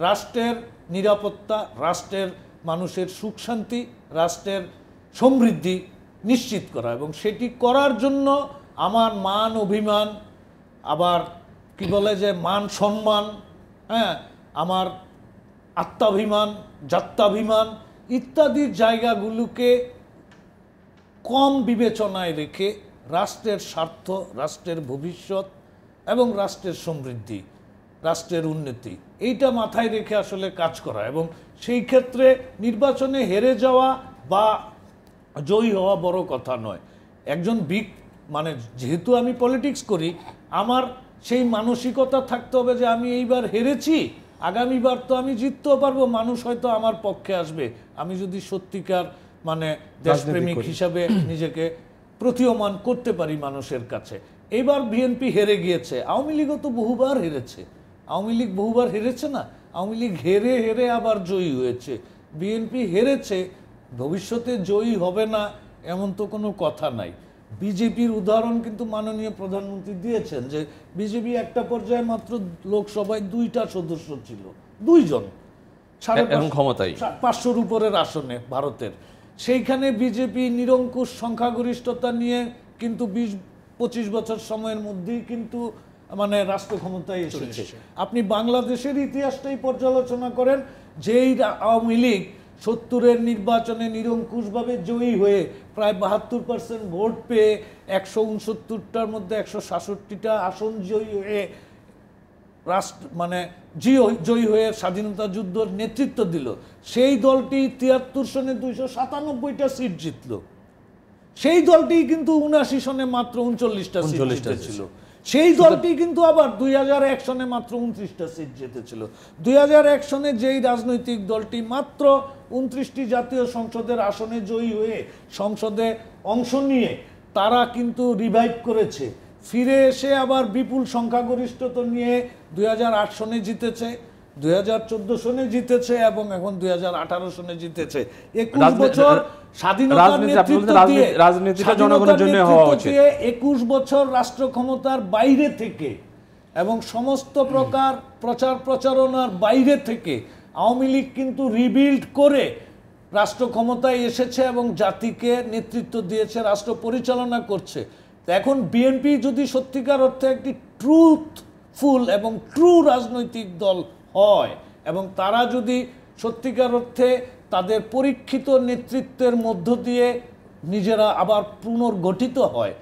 রাষ্ট্রের নিরাপত্তা, রাষ্ট্রের মানুষের সুখ শান্তি, রাষ্ট্রের সমৃদ্ধি নিশ্চিত করা। এবং সেটি করার জন্য আমার মান অভিমান, আবার কি বলে যে মান সম্মান, হ্যাঁ, আমার আত্মাভিমান, জাত্যাভিমান ইত্যাদি জায়গাগুলোকে কম বিবেচনায় রেখে রাষ্ট্রের স্বার্থ, রাষ্ট্রের ভবিষ্যৎ এবং রাষ্ট্রের সমৃদ্ধি, রাষ্ট্রের উন্নতি, এইটা মাথায় রেখে আসলে কাজ করা। এবং সেই ক্ষেত্রে নির্বাচনে হেরে যাওয়া বা জয়ী হওয়া বড় কথা নয়। একজন মানে যেহেতু আমি পলিটিক্স করি, আমার সেই মানসিকতা থাকতে হবে যে আমি এইবার হেরেছি, আগামীবার তো আমি জিততেও পারবো, মানুষ হয়তো আমার পক্ষে আসবে, আমি যদি সত্যিকার মানে দেশপ্রেমিক হিসাবে নিজেকে প্রতীয়মান করতে পারি মানুষের কাছে। এইবার বিএনপি হেরে গিয়েছে, আওয়ামী লীগও তো বহুবার হেরেছে, আওয়ামী লীগ বহুবার হেরেছে না, আওয়ামী লীগ হেরে হেরে আবার জয়ী হয়েছে, বিএনপি হেরেছে, ভবিষ্যতে জয়ী হবে না এমন তো কোনো কথা নাই। বিজেপির উদাহরণ কিন্তু মাননীয় প্রধানমন্ত্রী দিয়েছেন যে বিজেপি একটা পর্যায়ে মাত্র লোকসভায় 2টা সদস্য ছিল, 2 জন, 500-র উপরের আসনে ভারতের। সেইখানে বিজেপি নিরঙ্কুশ সংখ্যাগরিষ্ঠতা নিয়ে কিন্তু 20-25 বছর সময়ের মধ্যেই কিন্তু মানে রাষ্ট্র ক্ষমতায় এসেছে। আপনি বাংলাদেশের ইতিহাসটাই পর্যালোচনা করেন, যেই আওয়ামী লীগ 70-এর নির্বাচনে নিরঙ্কুশভাবে জয়ী হয়ে প্রায় 72% ভোট পেয়ে 169টার মধ্যে 166টা আসন জয়ী হয়ে জয়ী হয়ে স্বাধীনতা যুদ্ধের নেতৃত্ব দিল, সেই দলটি 73 সনে 297টা সিট জিতল। সেই দলটি কিন্তু 79 সনে মাত্র 39টা সিট 39টা জিতেছিল। সেই দলটি কিন্তু আবার 2001 সনে মাত্র 29টা সিট জিতেছিল। 2001 সনে যেই রাজনৈতিক দলটি মাত্র 29টি জাতীয় সংসদের আসনে জয়ী হয়ে সংসদে অংশ নিয়ে তারা কিন্তু রিভাইভ করেছে, ফিরে এসে আবার বিপুল সংখ্যাগরিষ্ঠতা নিয়ে 2008 সনে জিতেছে, 2014 সনে জিতেছে এবং এখন 2018 সনে জিতেছে। 21 বছর স্বাধীনতার নেতৃত্ব দিয়ে, রাজনীতিটা জনগণের জন্য হওয়া উচিত। 21 বছর রাষ্ট্র ক্ষমতার বাইরে থেকে এবং সমস্ত প্রকার প্রচার প্রচারণার বাইরে থেকে আওয়ামী লীগ কিন্তু রিবিল্ড করে রাষ্ট্র ক্ষমতায় এসেছে এবং জাতিকে নেতৃত্ব দিয়েছে, রাষ্ট্র পরিচালনা করছে। তো এখন বিএনপি যদি সত্যিকার অর্থে একটি ট্রুথফুল এবং ট্রু রাজনৈতিক দল হয় এবং তারা যদি সত্যিকার অর্থে তাদের পরীক্ষিত নেতৃত্বের মধ্য দিয়ে নিজেরা আবার পুনর্গঠিত হয়,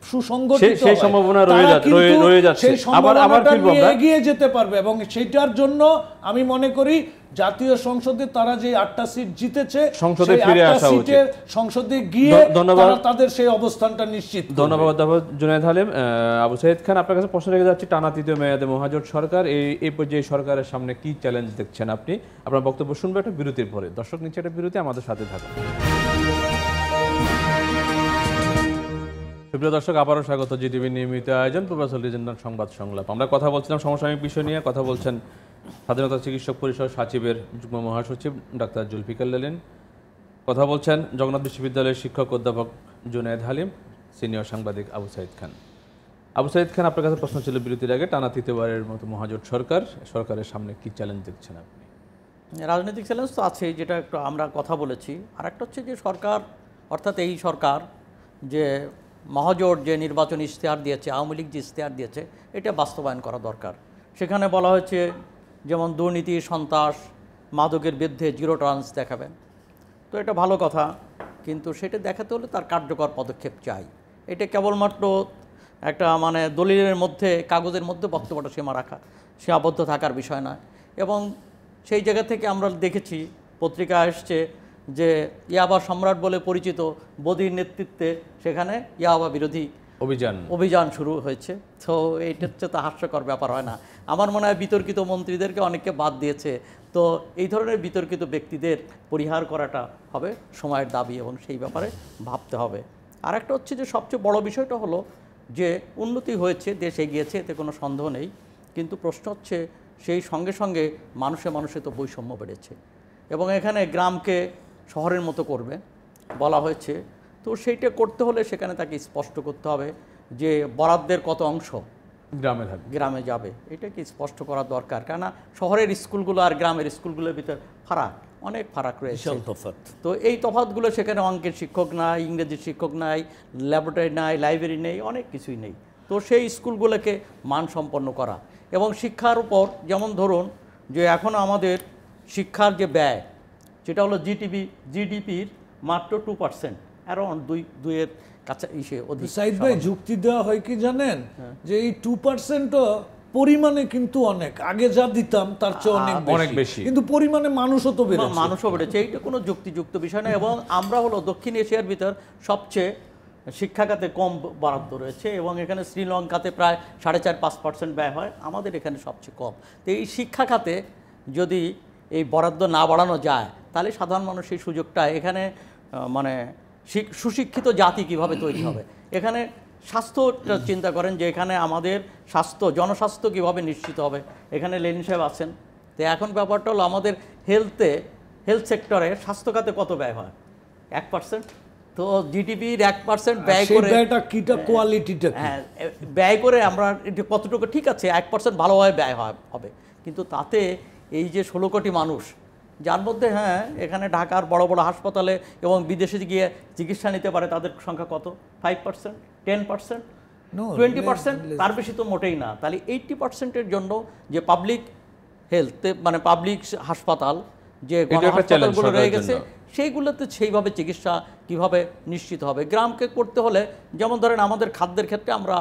সুসংগঠিত সেই সম্ভাবনা রয়ে যাচ্ছে, আবার ফিরবো আমরা, এগিয়ে যেতে পারবে। এবং সেটার জন্য আমি মনে করি জাতীয় সংসদে তারা যে 8টা সিট জিতেছে সংসদে ফিরে আসা উচিত, সংসদে গিয়ে তারা তাদের সেই অবস্থানটা নিশ্চিত। ধন্যবাদ জুনায়েদ হালিম। আবু সাইদ খান, আপনার কাছে প্রশ্ন রেখে যাচ্ছি, টানা তৃতীয় মেয়াদে মহাজোট সরকার, এই পর্যায়ে সরকারের সামনে কি চ্যালেঞ্জ দেখছেন আপনি? আপনার বক্তব্য শুনবো একটা বিরতির পরে। দর্শক নিচ্ছে একটা বিরতি, আমাদের সাথে থাকুন। সুপ্রিয় দর্শক, আবারও স্বাগত জিটিভি নিয়মিত আয়োজন প্রবাসী রিজনাল সংবাদ সংলাপ। আমরা কথা বলছিলাম সমসাময়িক বিষয় নিয়ে, কথা বলছেন স্বাধীনতা চিকিৎসক পরিষদ সচিবের যুগ্ম মহাসচিব ডাক্তার জুলফিকার লেলিন, কথা বলছেন জগন্নাথ বিশ্ববিদ্যালয়ের শিক্ষক অধ্যাপক জুনায়েদ হালিম, সিনিয়র সাংবাদিক আবু সাইদ খান। আবু সাইদ খান, আপনার কাছে প্রশ্ন ছিল বিরতির আগে, টানা তৃতীয়বারের মতো মহাজোট সরকারের সামনে কি চ্যালেঞ্জ দেখছেন আপনি? রাজনৈতিক চ্যালেঞ্জ তো আছে, যেটা একটু আমরা কথা বলেছি। আর একটা হচ্ছে যে সরকার, অর্থাৎ এই সরকার যে মহাজোট যে নির্বাচন ইশতেহার দিয়েছে, আওয়ামী লীগ যে ইশতেহার দিয়েছে, এটা বাস্তবায়ন করা দরকার। সেখানে বলা হয়েছে যেমন দুর্নীতি, সন্ত্রাস, মাদকের বিরুদ্ধে জিরো টলারেন্স দেখাবেন। তো এটা ভালো কথা, কিন্তু সেটা দেখাতে হলে তার কার্যকর পদক্ষেপ চাই। এটা কেবলমাত্র একটা মানে দলিলের মধ্যে, কাগজের মধ্যে বক্তব্যটা সীমাবদ্ধ থাকার বিষয় নয়। এবং সেই জায়গা থেকে আমরা দেখেছি, পত্রিকা আসছে যে ইয়াবা সম্রাট বলে পরিচিত বদির নেতৃত্বে সেখানে ইয়াবা বিরোধী অভিযান শুরু হয়েছে। তো এইটা হচ্ছে তো হাস্যকর ব্যাপার, হয় না? আমার মনে হয় বিতর্কিত মন্ত্রীদেরকে অনেককে বাদ দিয়েছে। তো এই ধরনের বিতর্কিত ব্যক্তিদের পরিহার করাটা হবে সময়ের দাবি এবং সেই ব্যাপারে ভাবতে হবে। আর একটা হচ্ছে যে সবচেয়ে বড় বিষয়টা হলো যে উন্নতি হয়েছে, দেশ এগিয়েছে, এতে কোনো সন্দেহ নেই। কিন্তু প্রশ্ন হচ্ছে সেই সঙ্গে সঙ্গে মানুষে তো বৈষম্য বেড়েছে এবং এখানে গ্রামকে শহরের মতো করবে বলা হয়েছে। তো সেইটা করতে হলে সেখানে তাকে স্পষ্ট করতে হবে যে বরাদ্দের কত অংশ গ্রামে যাবে, এটা কি স্পষ্ট করা দরকার। কেননা শহরের স্কুলগুলো আর গ্রামের স্কুলগুলোর ভিতর অনেক ফারাক রয়েছে। তো এই তফাৎগুলো, সেখানে অঙ্কের শিক্ষক নাই, ইংরেজির শিক্ষক নাই, ল্যাবরেটরি নাই, লাইব্রেরি নেই, অনেক কিছুই নেই। তো সেই স্কুলগুলোকে মানসম্পন্ন করা এবং শিক্ষার উপর, যেমন ধরুন যে এখন আমাদের শিক্ষার যে ব্যয়, যেটা হলো জিডিপির মাত্র 2%, অ্যারাউন্ড 2-এর কাছে অধিক। সাইদ ভাই, যুক্তি দেওয়া হয় কি জানেন, যে এই 2%ও পরিমাণে কিন্তু অনেক, আগে যা দিতাম তার চেয়ে অনেক বেশি, কিন্তু পরিমাণে মানুষও বেড়েছে। এইটা কোনো যুক্তিযুক্ত বিষয় না। এবং আমরা হলো দক্ষিণ এশিয়ার ভিতর সবচেয়ে শিক্ষা খাতে কম বরাদ্দ রয়েছে এবং এখানে শ্রীলঙ্কাতে প্রায় 4.5-5% ব্যয় হয়, আমাদের এখানে সবচেয়ে কম। তো এই শিক্ষা খাতে যদি এই বরাদ্দ না বাড়ানো যায়, তাহলে সাধারণ মানুষ এই সুযোগটা, এখানে মানে সুশিক্ষিত জাতি কিভাবে তৈরি হবে। এখানে স্বাস্থ্যটা চিন্তা করেন যে এখানে আমাদের জনস্বাস্থ্য কিভাবে নিশ্চিত হবে। এখানে লেনিন সাহেব আছেন। তো এখন ব্যাপারটা হলো আমাদের হেলথ সেক্টরে স্বাস্থ্য খাতে কত ব্যয় হয়? 1%। তো জিডিপির 1% ব্যয় করে, ব্যয় করে আমরা কতটুকু, ঠিক আছে 1% ভালোভাবে ব্যয় হবে, কিন্তু তাতে এই যে 16 কোটি মানুষ, যার মধ্যে এখানে ঢাকার বড় বড় হাসপাতালে এবং বিদেশে গিয়ে চিকিৎসা নিতে পারে, তাদের সংখ্যা কত? 5%, 10%, 20%, তার বেশি তো মোটেই না। তাহলে 80%-এর জন্য যে পাবলিক হেলথ, মানে পাবলিক হাসপাতাল, যে হাসপাতালগুলো রয়ে গেছে, সেইগুলোতে সেইভাবে চিকিৎসা কিভাবে নিশ্চিত হবে। গ্রামকে করতে হলে, যেমন ধরেন আমাদের খাদ্যের ক্ষেত্রে আমরা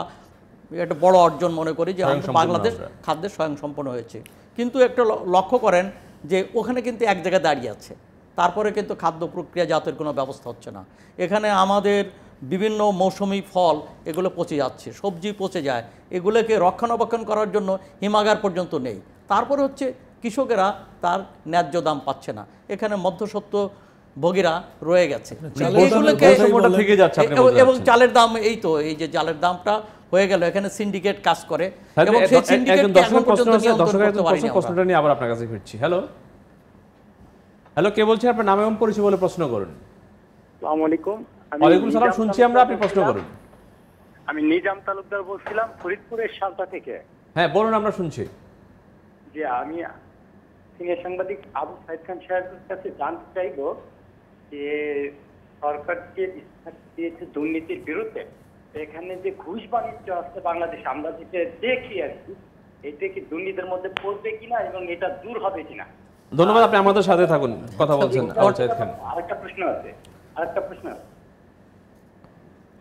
একটা বড় অর্জন মনে করি যে বাংলাদেশ খাদ্যে স্বয়ংসম্পন্ন হয়েছে, কিন্তু একটা লক্ষ্য করেন যে ওখানে কিন্তু এক জায়গায় দাঁড়িয়ে আছে, তারপরে কিন্তু খাদ্য প্রক্রিয়াজাতের কোনো ব্যবস্থা হচ্ছে না। এখানে আমাদের বিভিন্ন মৌসুমি ফল এগুলো পচে যাচ্ছে, সবজি পচে যায়, এগুলোকে রক্ষণাবেক্ষণ করার জন্য হিমাগার পর্যন্ত নেই। তারপরে হচ্ছে কৃষকেরা তার ন্যায্য দাম পাচ্ছে না, এখানে মধ্যস্বত্ব ভোগীরা রয়ে গেছে এগুলোকে, থেকে যাচ্ছে আপনি এবং চালের দাম এই তো এই যে চালের দামটা হয়ে গেল, এখানে সিন্ডিকেট কাজ করে এবং সেই সিন্ডিকেটকে এখন পর্যন্ত নিয়ন্ত্রণ করতে পারিনি আমরা। প্রশ্নটা নিয়ে আবার আপনার কাছে ফিরছি। হ্যালো, কে বলছেন? আপনার নাম এবং পরিচয় বলে প্রশ্ন করুন। আসসালামু আলাইকুম। ওয়ালাইকুম সালাম, শুনছি আমরা, আপনি প্রশ্ন করুন। আমি নিজাম তালুকদার বলছিলাম ফরিদপুরের সালতা থেকে। হ্যাঁ বলুন, আমরা শুনছি। যে আমি সিনিয়র সাংবাদিক আবু সাইদ খান সাহেবের কাছে জানতে চাইবো যে সরকার যে ইস্তাহার দিয়েছে দুর্নীতির বিরুদ্ধে, এখানে যে ঘুষ বাণিজ্য আছে বাংলাদেশে আমরা যেটা দেখি আর কি, এটা কি দুর্নীতির মধ্যে পড়বে কিনা এবং এটা দূর হবে কিনা? ধন্যবাদ, আপনি আমাদের সাথে থাকুন, কথা বলছেন আবু সাইদ খান। আরেকটা প্রশ্ন আছে।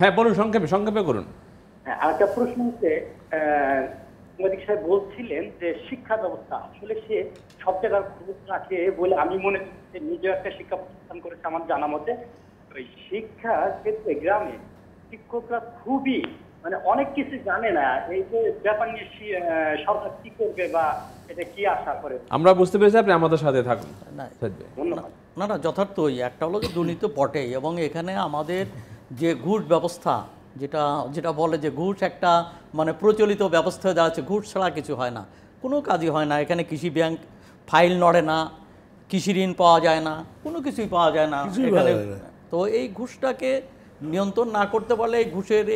হ্যাঁ বলুন, সংক্ষেপে করুন। হ্যাঁ, আরেকটা প্রশ্ন হচ্ছে সাংবাদিক সাহেব বলছিলেন যে শিক্ষা ব্যবস্থা আসলে সে সব জায়গার খোঁজ রাখে বলে আমি মনে করি, নিজেও একটা শিক্ষা প্রতিষ্ঠান করেছে আমার জানা মতে। ওই শিক্ষা ক্ষেত্রে গ্রামে শিক্ষকরা খুবই মানে অনেক কিছু জানে না, এই যে ব্যাপার নিয়ে সরকার কি করবে বা এটা কি আশা করে। আমরা বুঝতে পেরেছি, আপনি আমাদের সাথে থাকুন। না না যথার্থই, একটা হলো যে দুর্নীতি বটেই, এবং এখানে আমাদের যে ঘুষ ব্যবস্থা যেটা বলে যে ঘুষ একটা মানে প্রচলিত ব্যবস্থা হয়ে দাঁড়াচ্ছে, ঘুষ ছাড়া কিছু হয় না, কোনো কাজই হয় না। এখানে কৃষি ব্যাংক ফাইল নড়ে না, কৃষি ঋণ পাওয়া যায় না, কোনো কিছুই পাওয়া যায় না এখানে। তো এই ঘুষটাকে নিয়ন্ত্রণ না করতে পারলে, এই ঘুষের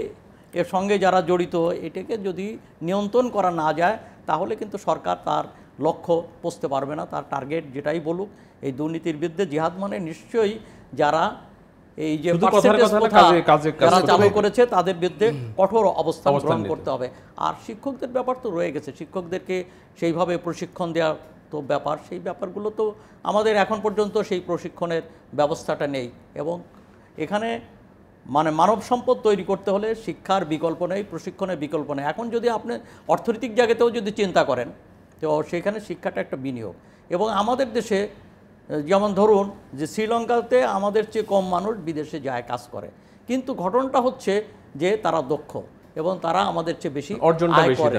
এর সঙ্গে যারা জড়িত এটাকে যদি নিয়ন্ত্রণ করা না যায়, তাহলে কিন্তু সরকার তার লক্ষ্য পৌঁছতে পারবে না, তার টার্গেট যেটাই বলুক। এই দুর্নীতির বিরুদ্ধে জিহাদ মানে নিশ্চয়ই যারা এই যে যারা চালু করেছে তাদের বিরুদ্ধে কঠোর অবস্থান গ্রহণ করতে হবে। আর শিক্ষকদের ব্যাপার তো রয়ে গেছে, শিক্ষকদেরকে সেইভাবে প্রশিক্ষণ দেওয়ার তো ব্যাপার, সেই ব্যাপারগুলো তো আমাদের এখন পর্যন্ত সেই প্রশিক্ষণের ব্যবস্থাটা নেই। এবং এখানে মানে মানব সম্পদ তৈরি করতে হলে শিক্ষার বিকল্প নেই, প্রশিক্ষণের বিকল্প নেই। এখন যদি আপনি অর্থনৈতিক জায়গাতেও যদি চিন্তা করেন, তো সেখানে শিক্ষাটা একটা বিনিয়োগ। এবং আমাদের দেশে যেমন ধরুন যে শ্রীলঙ্কাতে আমাদের চেয়ে কম মানুষ বিদেশে যায় কাজ করে, কিন্তু ঘটনাটা হচ্ছে যে তারা দক্ষ এবং তারা আমাদের চেয়ে বেশি আয় করে,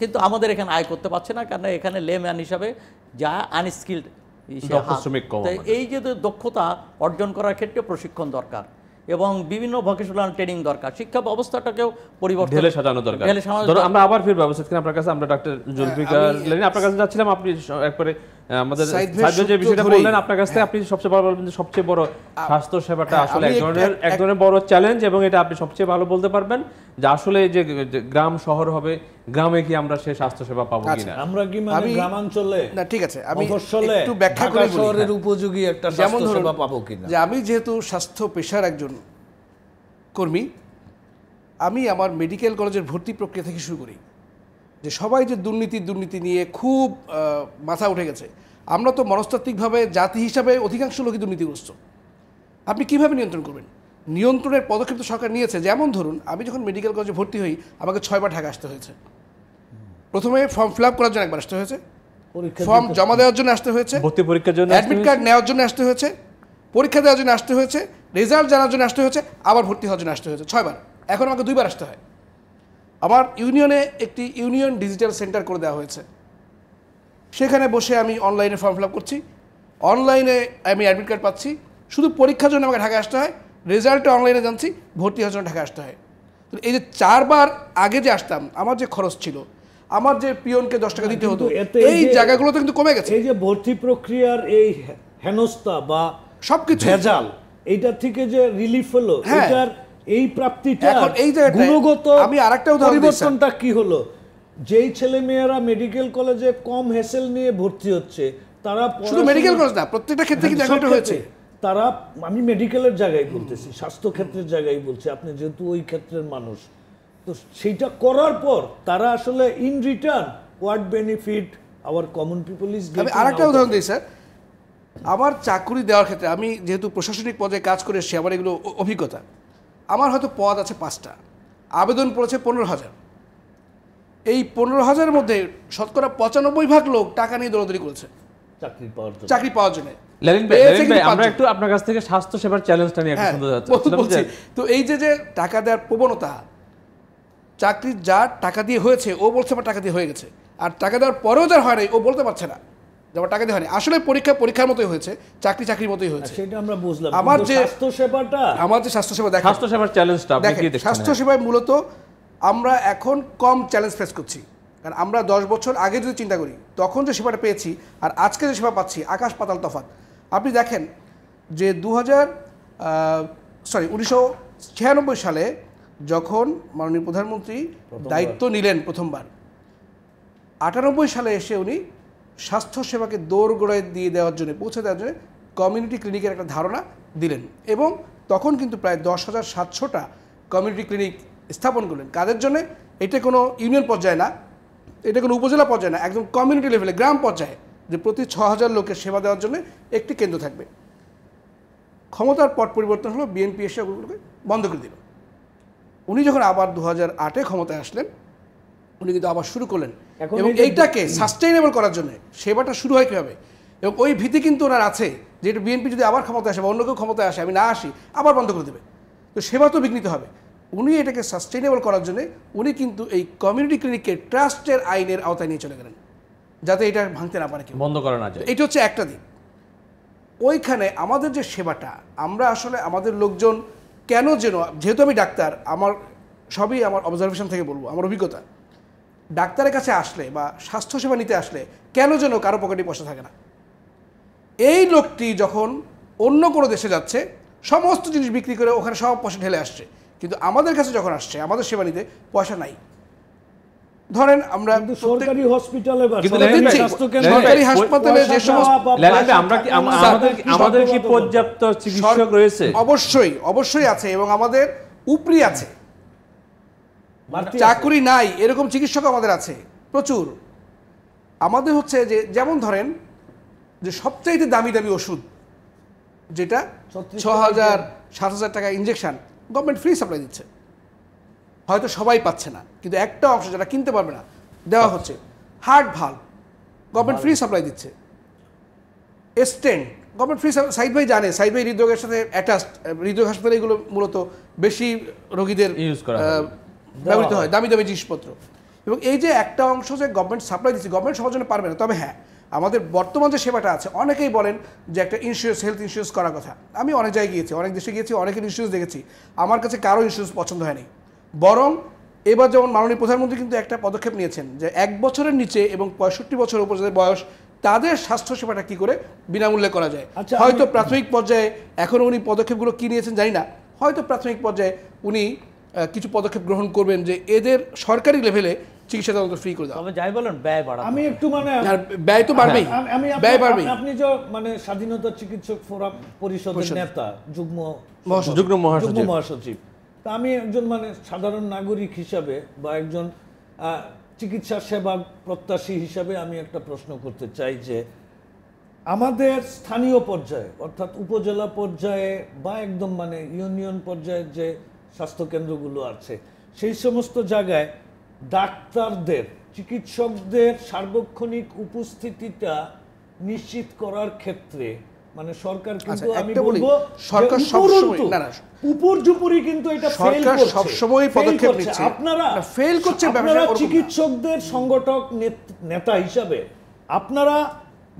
কিন্তু আমাদের এখানে আয় করতে পারছে না, কারণ এখানে লেম্যান হিসাবে যা আনস্কিল্ড, এই যে দক্ষতা অর্জন করার ক্ষেত্রে প্রশিক্ষণ দরকার এবং বিভিন্ন ভোকেশনাল ট্রেনিং দরকার, শিক্ষা ব্যবস্থাটাকেও পরিবর্তন ঢেলে সাজানো দরকার। আমরা আবার ফিরব আপনার কাছে, আমরা ডক্টর জুলফিকার আপনার কাছে যাচ্ছিলাম। আপনি একবারে আমাদের যে বিষয়টা বললেন, আপনার কাছে আপনি সবচেয়ে ভালো বলবেন যে সবচেয়ে বড় স্বাস্থ্য সেবাটা আসলে এক ধরনের বড় চ্যালেঞ্জ, এবং এটা আপনি সবচেয়ে ভালো বলতে পারবেন যে আসলে যে গ্রাম শহর হবে, গ্রামে কি আমরা সেই স্বাস্থ্য সেবা পাবো কিনা, আমরা কি মানে গ্রামাঞ্চলে না। ঠিক আছে, আমি একটু ব্যাখ্যা করে বলি শহরের উপযোগী একটা স্বাস্থ্য সেবা পাবো কিনা। যে আমি যেহেতু স্বাস্থ্য পেশার একজন কর্মী, আমি আমার মেডিকেল কলেজের ভর্তি প্রক্রিয়া থেকে শুরু করি যে সবাই যে দুর্নীতি নিয়ে খুব মাথা উঠে গেছে। আমরা তো মনস্তাত্ত্বিকভাবে জাতি হিসাবে অধিকাংশ লোকই দুর্নীতিগ্রস্ত। আপনি কিভাবে নিয়ন্ত্রণ করবেন? নিয়ন্ত্রণের পদক্ষেপ তো সরকার নিয়েছে। যেমন ধরুন, আমি যখন মেডিকেল কলেজে ভর্তি হই, আমাকে 6 বার ঢাকা আসতে হয়েছে। প্রথমে ফর্ম ফিল আপ করার জন্য একবার আসতে হয়েছে, ফর্ম জমা দেওয়ার জন্য আসতে হয়েছে, ভর্তি পরীক্ষার জন্য অ্যাডমিট কার্ড নেওয়ার জন্য আসতে হয়েছে, পরীক্ষা দেওয়ার জন্য আসতে হয়েছে, রেজাল্ট জানার জন্য আসতে হয়েছে, আবার ভর্তি হওয়ার জন্য আসতে হয়েছে 6 বার। এখন আমাকে 2 বার আসতে হয়। আমার ইউনিয়নে একটি ইউনিয়ন ডিজিটাল সেন্টার করে দেওয়া হয়েছে, সেখানে বসে আমি অনলাইনে ফর্ম ফিল আপ করছি, অনলাইনে আমি অ্যাডমিট কার্ড পাচ্ছি। শুধু পরীক্ষার জন্য আমাকে ঢাকা আসতে হয়, রেজাল্টটা অনলাইনে জানছি, ভর্তি হওয়ার জন্য ঢাকা আসতে হয়। তো এই যে 4 বার আগে যে আসতাম, আমার যে খরচ ছিল, আমার যে পিয়নকে 10 টাকা দিতে হতো, এই জায়গাগুলোতে কিন্তু কমে গেছে। এই যে ভর্তি প্রক্রিয়ার এই হেনস্থা বা সবকিছু ভেজাল, এইটা থেকে যে রিলিফ হলো, এটার এই প্রাপ্তিটা এখন এই জায়গাটা গুণগত আমি আরেকটা উদাহরণ দিই। পরিবর্তনটা কি হলো? যেই ছেলে মেয়েরা মেডিকেল কলেজে কম হ্যাসেল নিয়ে ভর্তি হচ্ছে, তারা শুধু মেডিকেল কলেজ না, প্রত্যেকটা ক্ষেত্রে কিন্তু একটা হয়েছে। তারা, আমি মেডিকেলের জায়গায় বলতেছি, স্বাস্থ্য ক্ষেত্রের জায়গায় বলছি, আপনি যেহেতু ওই ক্ষেত্রের মানুষ, তো সেইটা করার পর তারা আসলে in return what benefit hour common people is getting. আমি আরেকটা উদাহরণ দিই স্যার। আমার চাকরি দেওয়ার ক্ষেত্রে, আমি যেহেতু প্রশাসনিক পদে কাজ করে এসেছি, আমার এগুলো অভিজ্ঞতা। আমার হয়তো পদ আছে 5টা, আবেদন পড়েছে 15,000। এই 15,000-এর মধ্যে শতকরা 95% লোক টাকা নিয়ে দৌড়াদৌড়ি করেছে। চাকরি পাওয়ার জন্য। চাকরি পাওয়ার জন্য। লেলিন ভাই, পেয়েছে কিন্তু আমরা 5 জন। একটু আপনার কাছ থেকে স্বাস্থ্য সেবার চ্যালেঞ্জটা নিয়ে একটু হ্যাঁ, শুনতে চাচ্ছিলাম বলছি। যে তো এই যে টাকা দেওয়ার প্রবণতা, চাকরি যার টাকা দিয়ে হয়েছে ও বলছে আমার টাকা দিয়ে হয়ে গেছে, আর টাকা দেওয়ার পরেও যার হয় নাই ও বলতে পারছে না যে আমার টাকা দিয়ে হয়নি। আসলে পরীক্ষার মতোই হয়েছে, চাকরির মতোই হয়েছে। সেটা আমরা বুঝলাম, আমার কিন্তু যে স্বাস্থ্যসেবাটা, আমার যে স্বাস্থ্যসেবা দেখেন, স্বাস্থ্য সেবার চ্যালেঞ্জটা আপনি কি দেখেন দেখছেন? স্বাস্থ্যসেবায় মূলত আমরা এখন কম চ্যালেঞ্জ ফেস করছি, কারণ আমরা 10 বছর আগে যদি চিন্তা করি তখন যে সেবাটা পেয়েছি আর আজকে যে সেবা পাচ্ছি আকাশ পাতাল তফাৎ। আপনি দেখেন যে 1996 সালে যখন মাননীয় প্রধানমন্ত্রী দায়িত্ব নিলেন প্রথমবার, 98 সালে এসে উনি স্বাস্থ্যসেবাকে দোরগোড়ায় দিয়ে দেওয়ার জন্য, পৌঁছে দেওয়ার জন্য কমিউনিটি ক্লিনিকের একটা ধারণা দিলেন, এবং তখন কিন্তু প্রায় 10,700টা কমিউনিটি ক্লিনিক স্থাপন করলেন। কাদের জন্য? এটা কোনো ইউনিয়ন পর্যায়ে না, এটা কোনো উপজেলা পর্যায়ে না, একদম কমিউনিটি লেভেলে, গ্রাম পর্যায়ে, যে প্রতি 6,000 লোকের সেবা দেওয়ার জন্য একটি কেন্দ্র থাকবে। ক্ষমতার পট পরিবর্তন হলো, বিএনপি এসে ওগুলোকে বন্ধ করে দিল। উনি যখন আবার 2008-এ ক্ষমতায় আসলেন, উনি কিন্তু আবার শুরু করলেন, এখন এবং এই যে এইটাকে সাস্টেইনেবল করার জন্য সেবাটা শুরু হয় কীভাবে, এবং ওই ভীতি কিন্তু ওনার আছে যে এটা বিএনপি যদি আবার ক্ষমতায় আসে বা অন্য কেউ ক্ষমতায় আসে, আমি না আসি, আবার বন্ধ করে দেবে, তো সেবা তো বিঘ্নিত হবে। উনি এটাকে সাস্টেইনেবল করার জন্য উনি কিন্তু এই কমিউনিটি ক্লিনিককে ট্রাস্টের আইনের আওতায় নিয়ে চলে গেলেন, যাতে এটা ভাঙতে না পারে কেউ, বন্ধ করা না যায়। এটা হচ্ছে একটা দিক। ওইখানে আমাদের যে সেবাটা, আমরা আসলে আমাদের লোকজন কেন যেন, যেহেতু আমি ডাক্তার, আমার সবই আমার অবজারভেশন থেকে বলবো, আমার অভিজ্ঞতা, ডাক্তারের কাছে আসলে বা স্বাস্থ্যসেবা নিতে আসলে কেন যেন কারো পকেটে পয়সা থাকে না। এই লোকটি যখন অন্য কোনো দেশে যাচ্ছে, সমস্ত জিনিস বিক্রি করে ওখানে সব পয়সা ঢেলে আসছে, কিন্তু আমাদের কাছে যখন আসছে আমাদের সেবা নিতে পয়সা নাই। ধরেন আমরা কিন্তু সরকারি হসপিটালে বা কিন্তু সরকারি দিচ্ছি, স্বাস্থ্যকেন্দ্রে সরকারি হাসপাতালে যে সমস্ত লেলিন ভাই, আমরা কি আমাদের কি পর্যাপ্ত চিকিৎসক রয়েছে? অবশ্যই আছে, এবং আমাদের উপরি আছে, বাড়তি চাকরি নাই এরকম চিকিৎসক আমাদের আছে প্রচুর। আমাদের হচ্ছে যে, যেমন ধরেন যে সবচাইতে দামি দামি ওষুধ যেটা 6,000-7,000 টাকা ইনজেকশন, গভর্নমেন্ট ফ্রি সাপ্লাই দিচ্ছে, হয়তো সবাই পাচ্ছে না, কিন্তু একটা অংশ যারা কিনতে পারবে না দেওয়া হচ্ছে। Heart valve government free supply দিচ্ছে, স্টেন্ট গভর্নমেন্ট ফ্রি। সাইদ ভাই জানে, সাইদ ভাই হৃদরোগের সাথে অ্যাটাচড, হৃদরোগ হাসপাতালে এগুলো মূলত বেশি রোগীদের ইউজ করা হয়, ব্যবহৃত হয়, দামি দামি জিনিসপত্র। এবং এই যে একটা অংশ যে গভর্নমেন্ট সাপ্লাই দিচ্ছে, গভর্নমেন্ট সবার জন্য পারবে না। তবে হ্যাঁ, আমাদের বর্তমান যে সেবাটা আছে, অনেকেই বলেন যে একটা ইন্স্যুরেন্স, হেলথ ইন্স্যুরেন্স করার কথা। আমি অনেক জায়গায় গিয়েছি, অনেক দেশে গিয়েছি, অনেকের ইন্স্যুরেন্স দেখেছি, আমার কাছে কারো ইন্স্যুরেন্স পছন্দ হয়নি। বরং এবার যেমন মাননীয় প্রধানমন্ত্রী কিন্তু একটা পদক্ষেপ নিয়েছেন যে 1 বছরের নিচে এবং 65 বছর উপর যাদের বয়স, তাদের স্বাস্থ্যসেবাটা কী করে বিনামূল্যে করা যায়। আচ্ছা, হয়তো প্রাথমিক পর্যায়ে, এখন উনি পদক্ষেপগুলো কী নিয়েছেন জানি না, হয়তো প্রাথমিক পর্যায়ে উনি কিছু পদক্ষেপ গ্রহণ করবেন যে এদের সরকারি লেভেলে চিকিৎসা তন্ত্র ফ্রি করে দেওয়া। তবে যাই বলেন, ব্যয় বাড়াতে আমি একটু মানে আর ব্যয় তো বাড়বেই, আমি ব্যয় বাড়বেই। আপনি যে মানে স্বাধীনতা চিকিৎসক ফোরাম পরিষদের নেতা, যুগ্ম মহাসচিব, তা আমি একজন মানে সাধারণ নাগরিক হিসাবে বা একজন চিকিৎসা সেবা প্রত্যাশী হিসাবে আমি একটা প্রশ্ন করতে চাই যে আমাদের স্থানীয় পর্যায়ে, অর্থাৎ উপজেলা পর্যায়ে বা একদম মানে ইউনিয়ন পর্যায়ে যে স্বাস্থ্যকেন্দ্রগুলো আছে, সেই সমস্ত জায়গায় ডাক্তারদের, চিকিৎসকদের সার্বক্ষণিক উপস্থিতিটা নিশ্চিত করার ক্ষেত্রে মানে সরকার কিন্তু, আমি বলবো সরকার সবসময় উপর্যুপরি কিন্তু এটা সরকার সবসময় পদক্ষেপ নিচ্ছে, আপনারা ফেল করছে। আপনারা চিকিৎসকদের সংগঠক নেতা হিসাবে আপনারা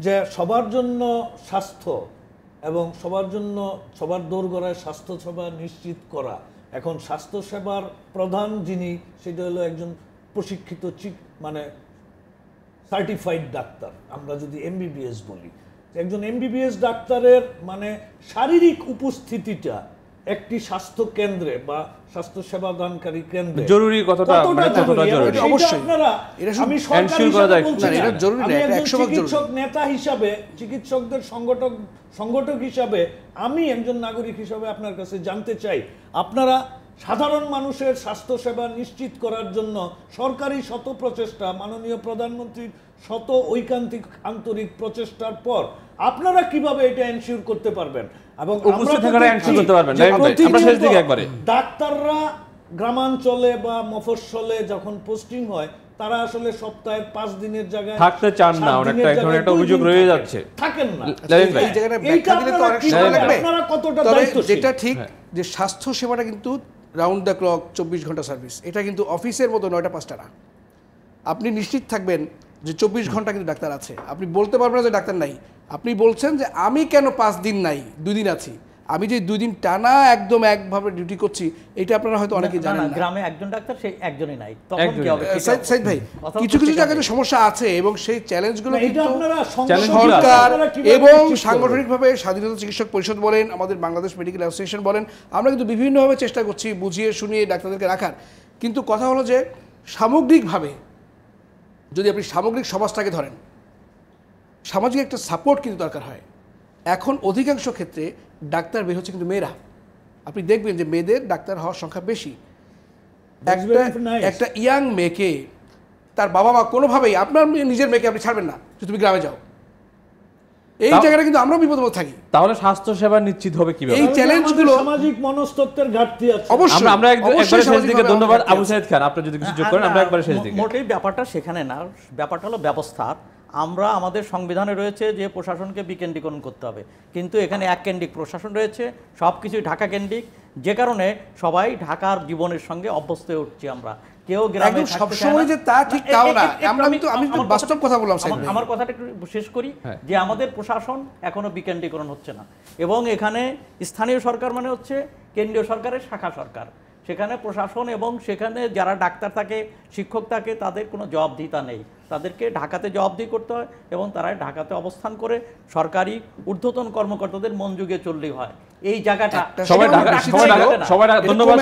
যে সবার জন্য স্বাস্থ্য এবং সবার জন্য সবার দোরগোড়ায় স্বাস্থ্য সেবা নিশ্চিত করা, এখন স্বাস্থ্য সেবার প্রধান যিনি, সেটা হলো একজন প্রশিক্ষিত মানে সার্টিফাইড ডাক্তার। আমরা যদি এমবিবিএস বলি, একজন এমবিবিএস ডাক্তারের মানে শারীরিক উপস্থিতিটা একটি স্বাস্থ্য কেন্দ্রে বা স্বাস্থ্য সেবা দানকারী কেন্দ্রে জরুরি, কতটা জরুরি অবশ্যই। আমি চিকিৎসক নেতা হিসাবে, চিকিৎসকদের সংগঠক হিসাবে, আমি একজন নাগরিক হিসাবে আপনার কাছে জানতে চাই, আপনারা সাধারণ মানুষের স্বাস্থ্য সেবা নিশ্চিত করার জন্য সরকারি শত প্রচেষ্টা, মাননীয় প্রধানমন্ত্রীর শত ঐকান্তিক আন্তরিক প্রচেষ্টার পর আপনারা কিভাবে এটা এনশিওর করতে পারবেন? এবং ডাক্তাররা গ্রামাঞ্চলে বা মফস্বলে যখন পোস্টিং হয়, তারা আসলে সপ্তাহে 5 দিনের জায়গায় থাকতে চান না, 7 অনেকটা দিনের এখন জায়গায় একটা 2 অভিযোগ দিন রয়ে থাকেন। যাচ্ছে। থাকেন না। জানেন ভাই, এই জায়গাটা এইটা ব্যাখ্যা দিলে তো আপনারা অনেক কি সময় বলেন? লাগবে। আপনারা কতটা তবে দায়িত্বশীল? যেটা ঠিক যে স্বাস্থ্য সেবাটা কিন্তু রাউন্ড দ্য ক্লক 24 ঘন্টা সার্ভিস, এটা কিন্তু অফিসের মতো 9টা 5টা না। আপনি নিশ্চিত থাকবেন যে 24 ঘন্টা কিন্তু ডাক্তার আছে, আপনি বলতে পারবেন না যে ডাক্তার নাই। আপনি বলছেন যে আমি কেন 5 দিন নাই, 2 দিন আছি, আমি যে 2 দিন টানা একদম একভাবে ডিউটি করছি, এটা আপনারা হয়তো অনেকেই জানেন না। গ্রামে একজন ডাক্তার সেই একজনই নাই, তখন কি হবে? সাইদ ভাই, কিছু কিছু জায়গায় তো সমস্যা আছে এবং সেই চ্যালেঞ্জগুলো না, এটা কিন্তু আপনারা সরকার আপনারা কিভাবে এবং নিশ্চিত করবেন? সাংগঠনিকভাবে স্বাধীনতা চিকিৎসক পরিষদ বলেন, আমাদের বাংলাদেশ মেডিকেল অ্যাসোসিয়েশন বলেন, আমরা কিন্তু বিভিন্নভাবে চেষ্টা করছি বুঝিয়ে শুনিয়ে ডাক্তারদেরকে রাখার। কিন্তু কথা হলো যে সামগ্রিকভাবে যদি আপনি সামগ্রিক সমাজটাকে ধরেন, সামাজিক একটা সাপোর্ট কিন্তু দরকার হয়। এখন অধিকাংশ ক্ষেত্রে ডাক্তার বের হচ্ছে কিন্তু মেয়েরা। আপনি দেখবেন যে মেয়েদের ডাক্তার হওয়ার সংখ্যা বেশি। একটা ইয়াং মেয়েকে তার বাবা মা কোনোভাবেই, আপনার নিজের মেয়েকে আপনি ছাড়বেন না যে তুমি গ্রামে যাও, এই জায়গাটা কিন্তু আমরা বিপদের মধ্যে থাকি। তাহলে স্বাস্থ্য সেবা নিশ্চিত হবে কিভাবে? এই চ্যালেঞ্জগুলো সামাজিক মনস্তত্ত্বের ঘাটতি আছে। অবশ্যই আমরা একবারে শেষ দিকে সামাজিকভাবে ধন্যবাদ আমাদের আবু সাইদ খান, আপনি যদি কিছু যোগ করেন আমরা একবারে শেষ দিকে। মোটেই ব্যাপারটা সেখানে না, ব্যাপারটা হলো ব্যবস্থার। আমরা আমাদের সংবিধানে রয়েছে যে প্রশাসনকে বিকেন্দ্রীকরণ করতে হবে, কিন্তু এখানে এককেন্দ্রিক প্রশাসন রয়েছে, সব কিছুই ঢাকা কেন্দ্রিক, যে কারণে সবাই ঢাকার জীবনের সঙ্গে অভ্যস্ত হয়ে উঠছি আমরা। কেউ গ্রামে একদম থাকতে চায় সবসময় না। যে তা ঠিক তাও না। আমি আমার বাস্তব কথা বললাম সাইদ ভাই। আমার কথাটা একটু শেষ করি যে আমাদের প্রশাসন এখনো বিকেন্দ্রীকরণ হচ্ছে না, এবং এখানে স্থানীয় সরকার মানে হচ্ছে কেন্দ্রীয় সরকারের শাখা সরকার, সেখানে প্রশাসন এবং সেখানে যারা ডাক্তার থাকে, শিক্ষক থাকে, তাদের কোনো জবাবদিহিতা নেই। তাদেরকে ঢাকাতে জবাবদিহি করতে হয় এবং তারা ঢাকাতে অবস্থান করে সরকারি ঊর্ধ্বতন কর্মকর্তাদের মন যুগে চললেই হয়। এই জায়গাটা সবাই ঢাকা, সবাই ধন্যবাদ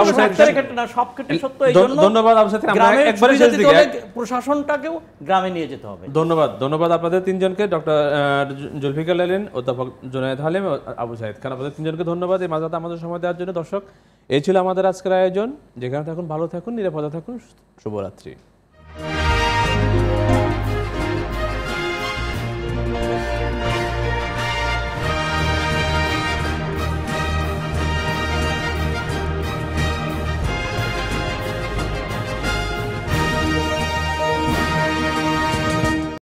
আবু সাইদ খান। না, সব ক্ষেত্রে সত্য। এই জন্য ধন্যবাদ আবু সাইদ খান, আমরা গ্রামের একবারে সুবিধা শেষ দিতে দিকে। হলে প্রশাসনটাকেও গ্রামে নিয়ে যেতে হবে। ধন্যবাদ আপনাদের তিনজনকে, ডক্টর জুলফিকার আলীন, অধ্যাপক জুনায়েদ হালিম, আবু সাইদ খান, আপনাদের তিনজনকে ধন্যবাদ এই মাঝরাতে আমাদের সময় দেওয়ার জন্য। দর্শক, এই ছিল আমাদের আজকের আয়োজন। যেখানে থাকুন ভালো থাকুন, নিরাপদে থাকুন, শুভরাত্রি।